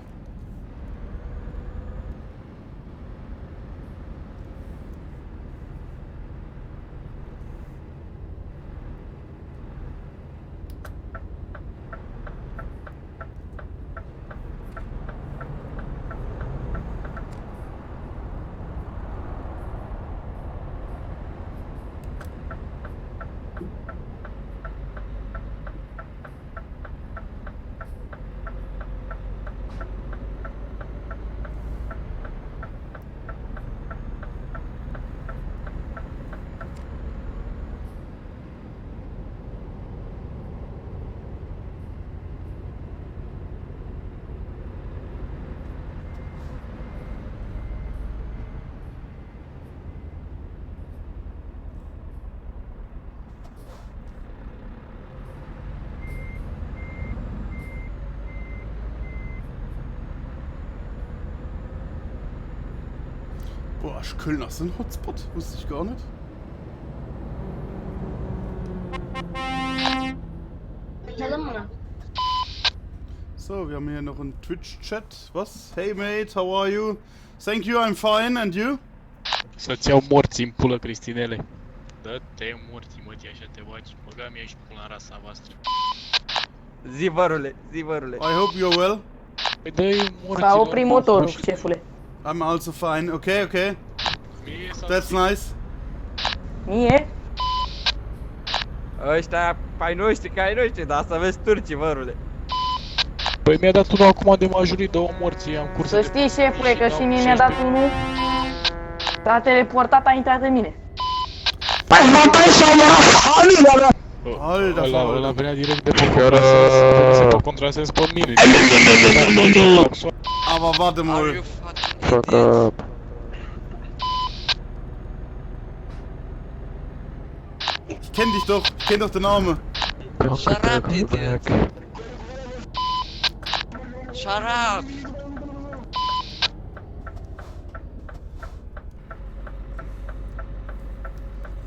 Boah, ist Köln auch so ein Hotspot? Wusste ich gar nicht. So, wir haben hier noch einen Twitch-Chat. Was? Hey mate, how are you? Thank you, I'm fine, and you? Să-ți iau morții în pulă, Cristinele. Dă-te morții, mătii, așa te faci. Băga mi-a și pula în rasa voastră. Zi, vărule, zi, vărule. I hope you're well. Păi dă-i morții. S-a oprit motorul, șefule. I'm also fine. Okay, okay. That's nice. Mie? Ăștia ai noștri, ca ai noștri, dar asta vezi turcii, vărule. Păi mi-a dat unul acum de majurii, dă-o morții, am cursă. Să știi, șefule, că și mie mi-a dat unul. S-a teleportat, a intrat în mine. Ăla venea direct de pe contrasens pe mine. Aber warte mal. Fuck up. Ich kenn dich doch. Ich kenn doch den Namen. Shut up, idiot. Shut up.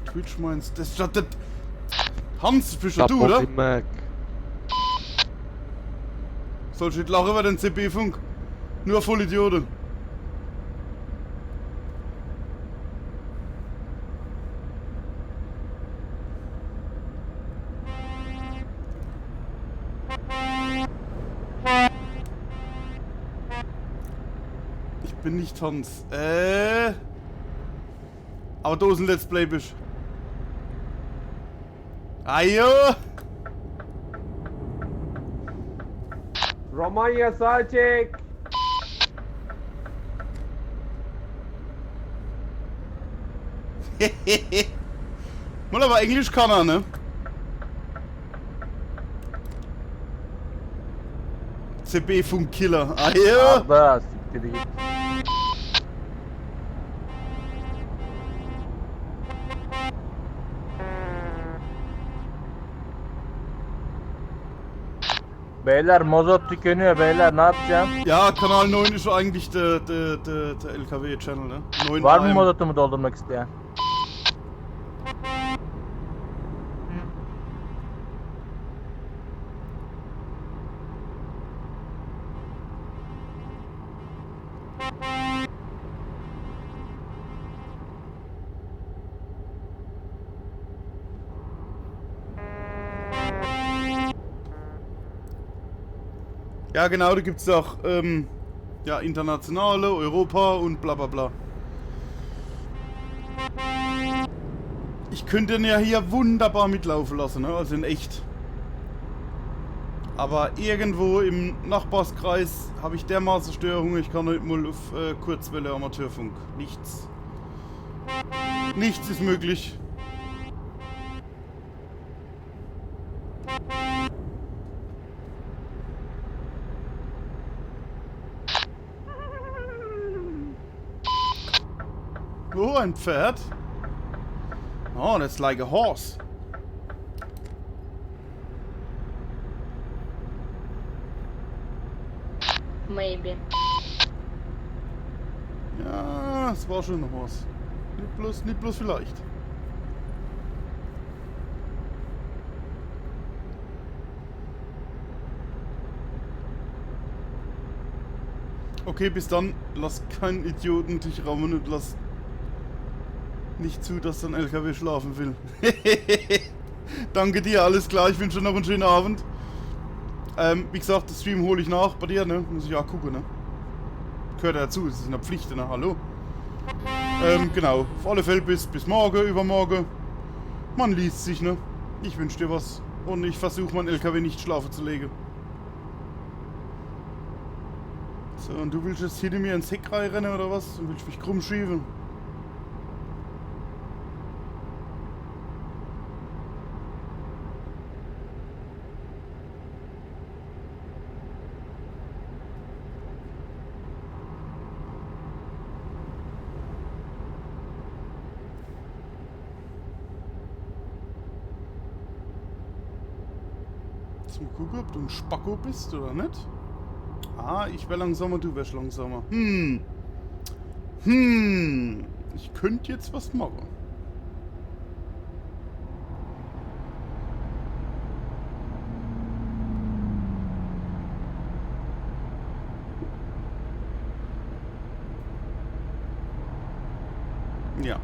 Twitch meinst das ist das Hans, bist du, oder? Sollst du nicht lachen über den CB-Funk? Nur Vollidioten. Ich bin nicht Hans. Aber da ist ein Let's Play bist. Ayo! Romanya sağ çek. Mal aber Englisch kann er, ne? CB Funk Killer. Ayo! Da siktir git. Beyler mozot tükeniyor beyler, ne yapacağım? Ja, Kanal 9 ist eigentlich der LKW-Channel, ne? 9 Var mı AM. mozotumu doldurmak isteyen? Ja, genau, da gibt es auch ja, internationale, Europa und bla bla bla. Ich könnte ihn ja hier wunderbar mitlaufen lassen, ne? Also in echt. Aber irgendwo im Nachbarskreis habe ich dermaßen Störungen, ich kann nicht mal auf Kurzwelle Amateurfunk. Nichts. Nichts ist möglich. Oh, ein Pferd. Oh, that's like a horse. Maybe. Ja, es war schon ein Horse. Nicht bloß vielleicht. Okay, bis dann. Lass keinen Idioten dich rammen und lass nicht zu, dass dein LKW schlafen will. Danke dir, alles klar. Ich wünsche dir noch einen schönen Abend. Wie gesagt, das Stream hole ich nach bei dir, ne? Muss ich auch gucken, ne? Gehört ja dazu, es ist eine Pflicht, ne? Hallo? Genau. Auf alle Fälle bis morgen, übermorgen. Man liest sich, ne? Ich wünsche dir was. Und ich versuche, mein LKW nicht schlafen zu legen. So, und du willst jetzt hinter mir ins Heck reinrennen oder was? Und willst mich krumm schieben? Mal gucken, ob du ein Spacko bist oder nicht. Ah, ich wäre langsamer, du wärst langsamer. Ich könnte jetzt was machen. Ja.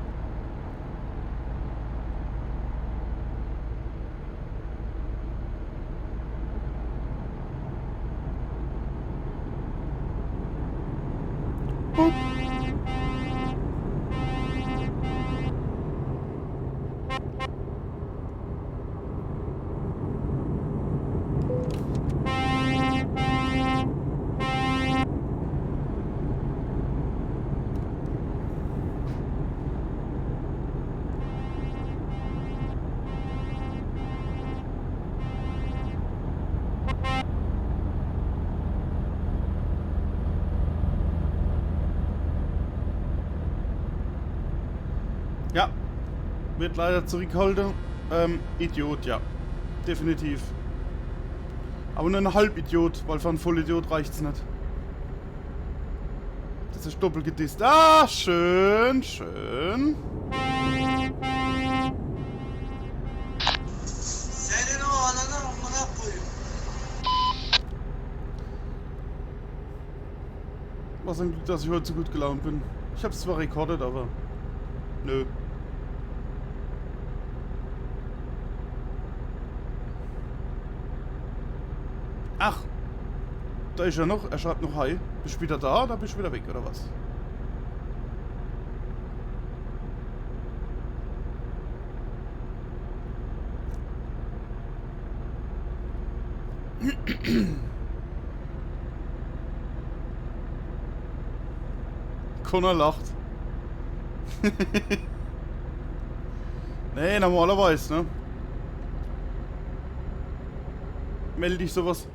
Ja, wird leider zurückgehalten. Idiot, ja. Definitiv. Aber nur ein Halbidiot, weil für einen Vollidiot reicht's nicht. Das ist doppelt gedisst. Ah, schön, schön. Was ein Glück, dass ich heute so gut gelaunt bin. Ich hab's zwar rekordet, aber... Nö. Ach, da ist er noch. Er schreibt noch Hi. Bist du wieder da oder bist du wieder weg, oder was? Connor lacht. Nee, normalerweise, ne? Melde dich sowas.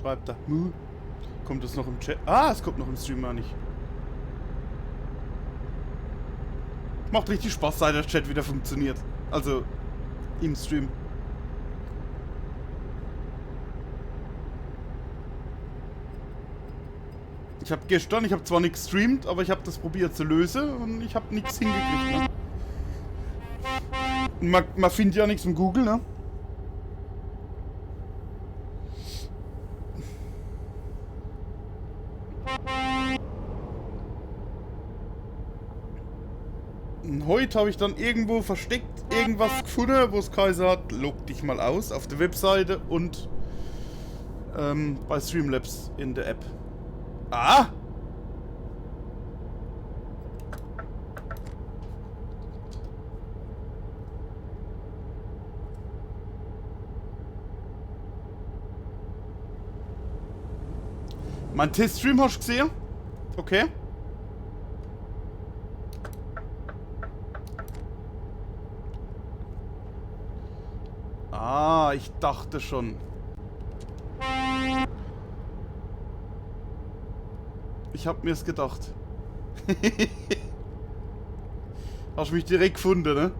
Schreibt er. Kommt es noch im Chat? Ah, es kommt noch im Stream, meine ich. Macht richtig Spaß, seit der Chat wieder funktioniert. Also, im Stream. Ich habe zwar nichts gestreamt, aber ich habe das probiert zu lösen und ich habe nichts hingekriegt, ne? Und man findet ja nichts im Google, ne? Und heute habe ich dann irgendwo versteckt irgendwas gefunden, wo es Kaiser hat, log dich mal aus, auf der Webseite und bei Streamlabs in der App. Ah! Mein Teststream hast du gesehen? Okay. Ah, ich dachte schon. Ich hab mir's gedacht. Hast mich direkt gefunden, ne?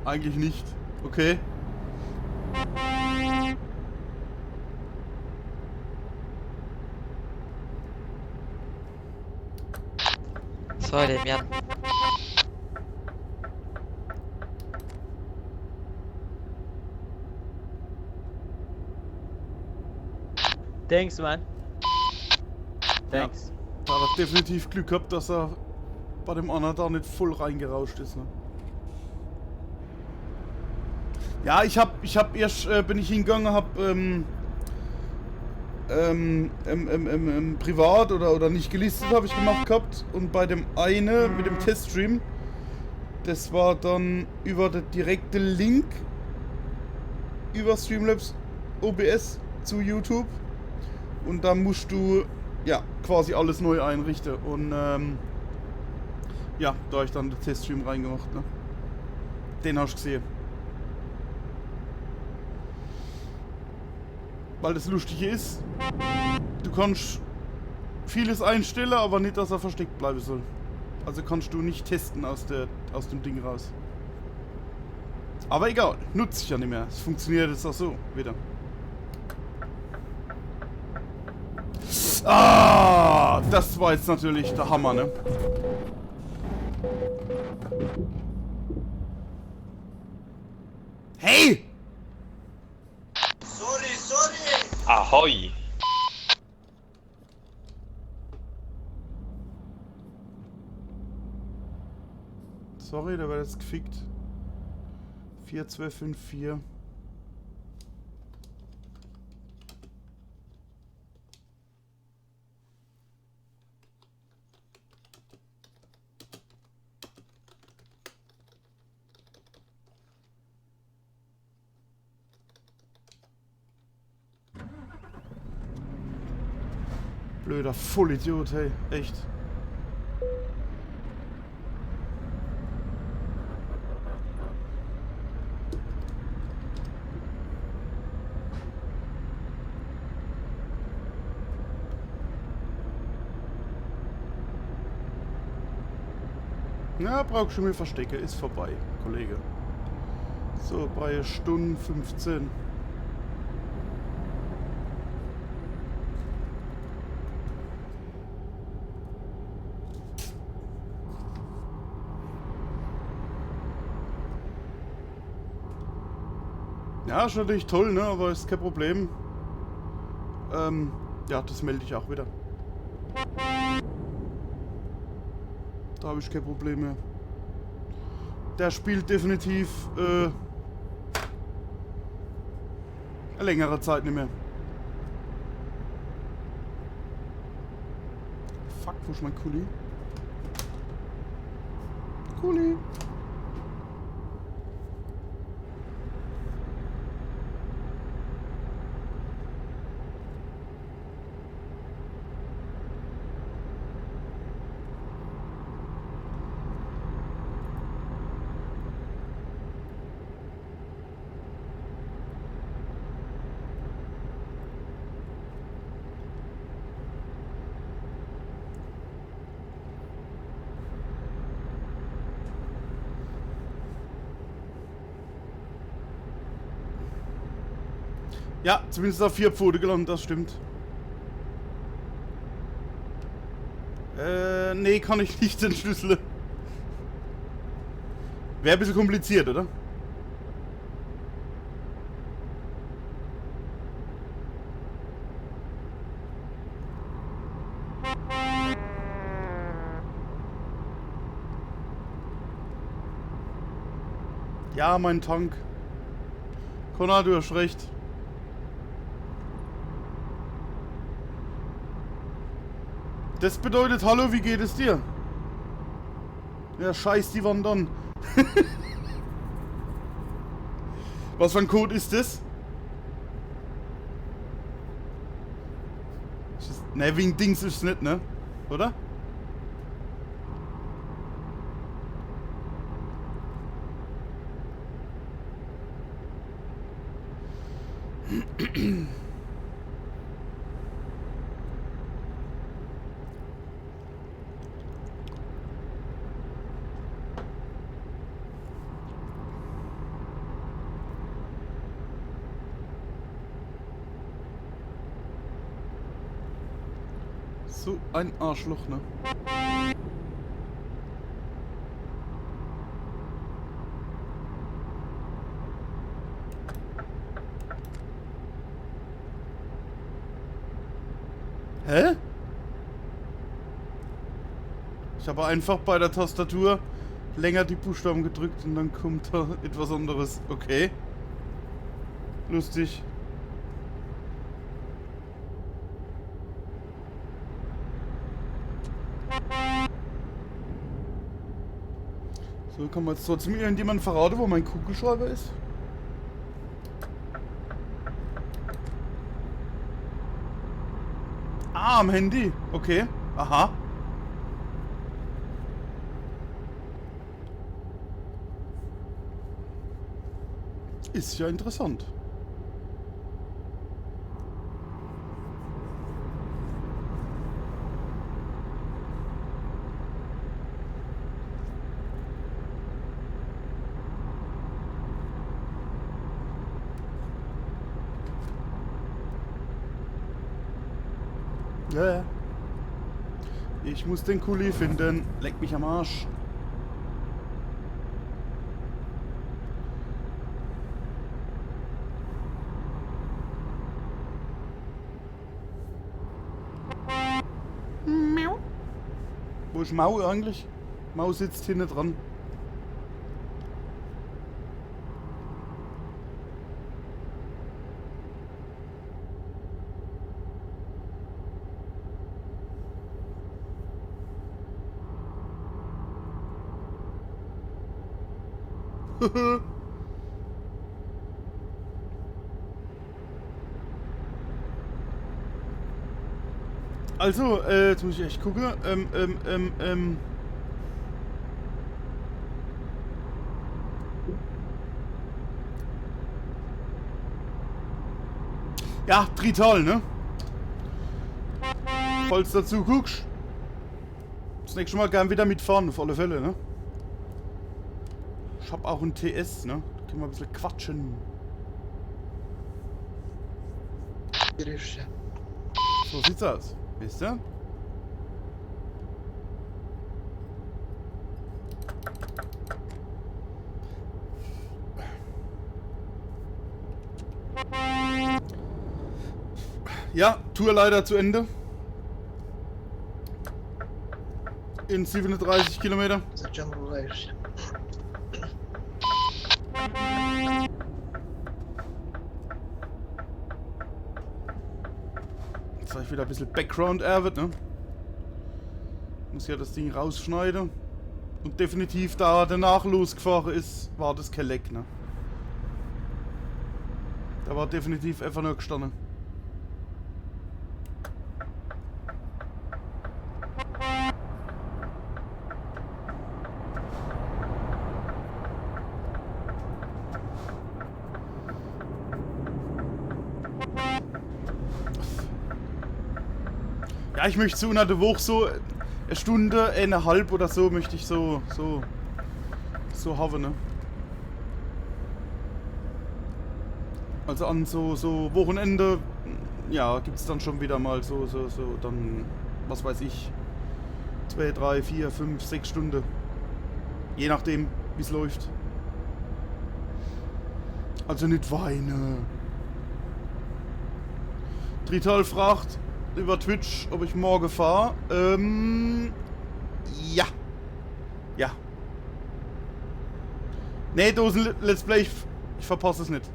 Eigentlich nicht. Okay. Sorry, Demian. Thanks, man. Thanks. Ja, da hat er definitiv Glück gehabt, dass er bei dem anderen da nicht voll reingerauscht ist, ne? Ja, ich hab erst, bin ich hingegangen, hab, privat oder nicht gelistet habe ich gemacht gehabt und bei dem eine mit dem Teststream, das war dann über den direkte Link über Streamlabs OBS zu YouTube und da musst du ja quasi alles neu einrichten und ja, da habe ich dann den Teststream reingemacht, ne? Den hast du gesehen. Weil das Lustige ist, du kannst vieles einstellen, aber nicht, dass er versteckt bleiben soll. Also kannst du nicht testen aus dem Ding raus. Aber egal, nutze ich ja nicht mehr. Es funktioniert jetzt auch so wieder. Ah, das war jetzt natürlich der Hammer, ne? Hey! Ahoi! Sorry, der war jetzt gefickt. 4254. Blöder Vollidiot, hey, echt. Ja, brauchst du mir verstecke, ist vorbei, Kollege. So, bei Stunde 15. Ja, ist natürlich toll, ne? Aber ist kein Problem. Ja, das melde ich auch wieder. Da habe ich kein Problem mehr. Der spielt definitiv eine längere Zeit nicht mehr. Fuck, wo ist mein Kuli? Kuli! Ja, zumindest auf 4 Pfote gelandet, das stimmt. Nee, kann ich nicht entschlüsseln. Wäre ein bisschen kompliziert, oder? Ja, mein Tank. Konrad, du hast recht. Das bedeutet, hallo, wie geht es dir? Ja, scheiß die Wand an. Was für ein Code ist das? Ne, wegen Dings ist es nicht, ne? Oder? So ein Arschloch, ne? Hä? Ich habe einfach bei der Tastatur länger die Buchstaben gedrückt und dann kommt da etwas anderes. Okay. Lustig. So, kann man jetzt trotzdem irgendjemand verraten, wo mein Kugelschreiber ist? Ah, am Handy. Okay. Aha. Ist ja interessant. Ja, ja. Ich muss den Kuli finden. Leck mich am Arsch. Miau. Wo ist Mau eigentlich? Mau sitzt hinten dran. Also, jetzt muss ich echt gucken. Ja, Trital, ne? Falls du dazu guckst. Das nächste Mal gern wieder mitfahren, auf alle Fälle, ne? Ich hab auch ein TS, ne? Da können wir ein bisschen quatschen. So sieht's aus. Wisst ihr? Ja, Tour leider zu Ende. In 37 Kilometer. Jetzt habe ich wieder ein bisschen Background erwet, ne? Muss ja das Ding rausschneiden. Und definitiv, da er danach losgefahren ist, war das kein Leck, ne? Da war definitiv einfach nur gestanden. Ja, ich möchte so unter der Woche so eine Stunde, eineinhalb oder so möchte ich so haben, ne? Also an so Wochenende, ja, gibt es dann schon wieder mal so dann, was weiß ich, 2, 3, 4, 5, 6 Stunden. Je nachdem, wie es läuft. Also nicht weine. Trital fragt über Twitch, ob ich morgen fahre. Ja. Ja. Nee, Dosen Let's Play, ich verpasse es nicht.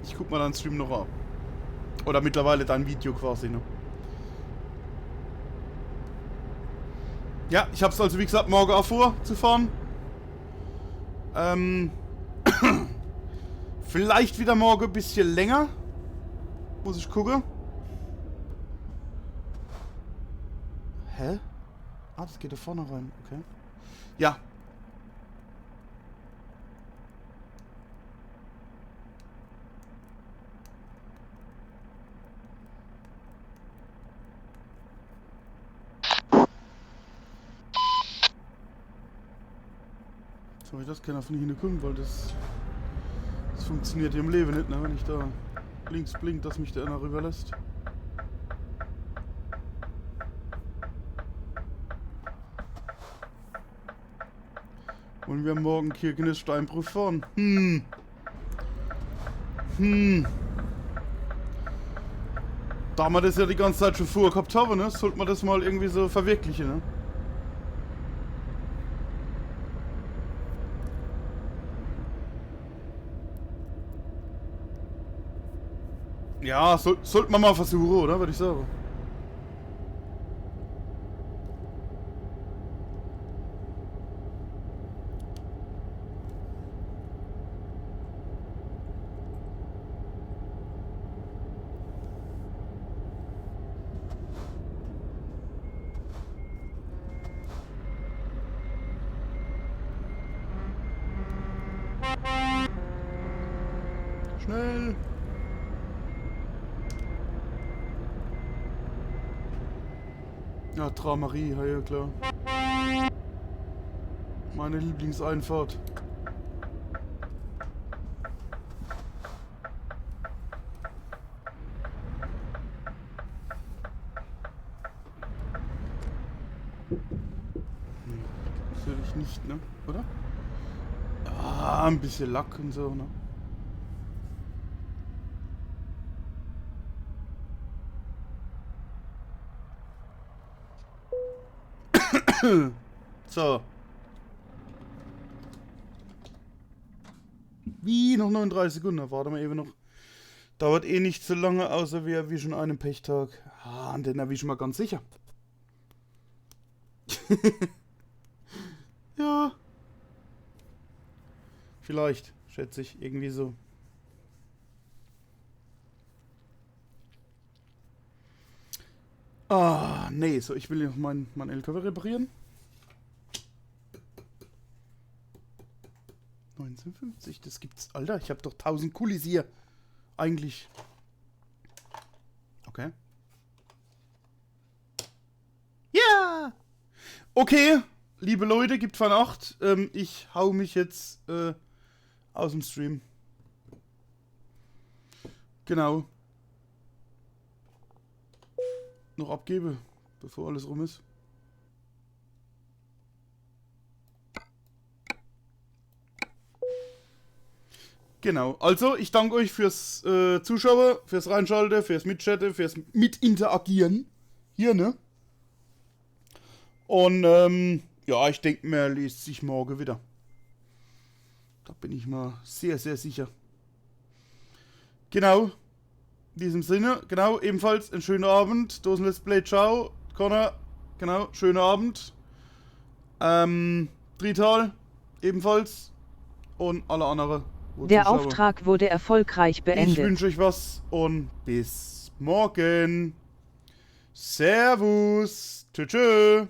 Ich guck mal deinen Stream noch ab. Oder mittlerweile dein Video quasi, ne? Ja, ich hab's also wie gesagt morgen auch vor zu fahren. Vielleicht wieder morgen ein bisschen länger. Muss ich gucken. Hä? Ah, das geht da vorne rein, okay. Ja. Sorry, das kann auf nicht hingucken, weil das funktioniert hier im Leben nicht, ne? Wenn ich da links blinkt, dass mich der einer rüberlässt. Wollen wir morgen Kirkenes Steinbruch fahren? Da wir das ja die ganze Zeit schon vorgehabt haben, ne? Sollte man das mal irgendwie so verwirklichen, ne? Ja, sollte man mal versuchen, oder? Würde ich sagen. Schnell! Ja, Tramarie, ja klar. Meine Lieblingseinfahrt. Natürlich nicht, ne? Oder? Ah, ein bisschen Lack und so, ne? So. Wie? Noch 39 Sekunden. Warte mal eben noch. Dauert eh nicht so lange, außer wir erwischen einen Pechtag. Ah, und den erwischen wir ganz sicher. Ja. Vielleicht, schätze ich. Irgendwie so. Ah, nee, so, ich will noch mein LKW reparieren. 1950, das gibt's. Alter, ich habe doch 1000 Kulis hier. Eigentlich. Okay. Ja! Yeah! Okay, liebe Leute, gibt von 8. Ich hau mich jetzt aus dem Stream. Genau. Noch abgebe, bevor alles rum ist. Genau, also ich danke euch fürs Zuschauen, fürs Reinschalten, fürs Mitchatten, fürs Mitinteragieren. Hier, ne? Und ja, ich denke, mir liest sich morgen wieder. Da bin ich mal sehr, sehr sicher. Genau. In diesem Sinne, genau, ebenfalls einen schönen Abend. Dosen Let's Play, ciao. Connor, genau, schönen Abend. Trital, ebenfalls. Und alle anderen. Der Auftrag wurde erfolgreich beendet. Ich wünsche euch was und bis morgen. Servus. Tschö, tschö.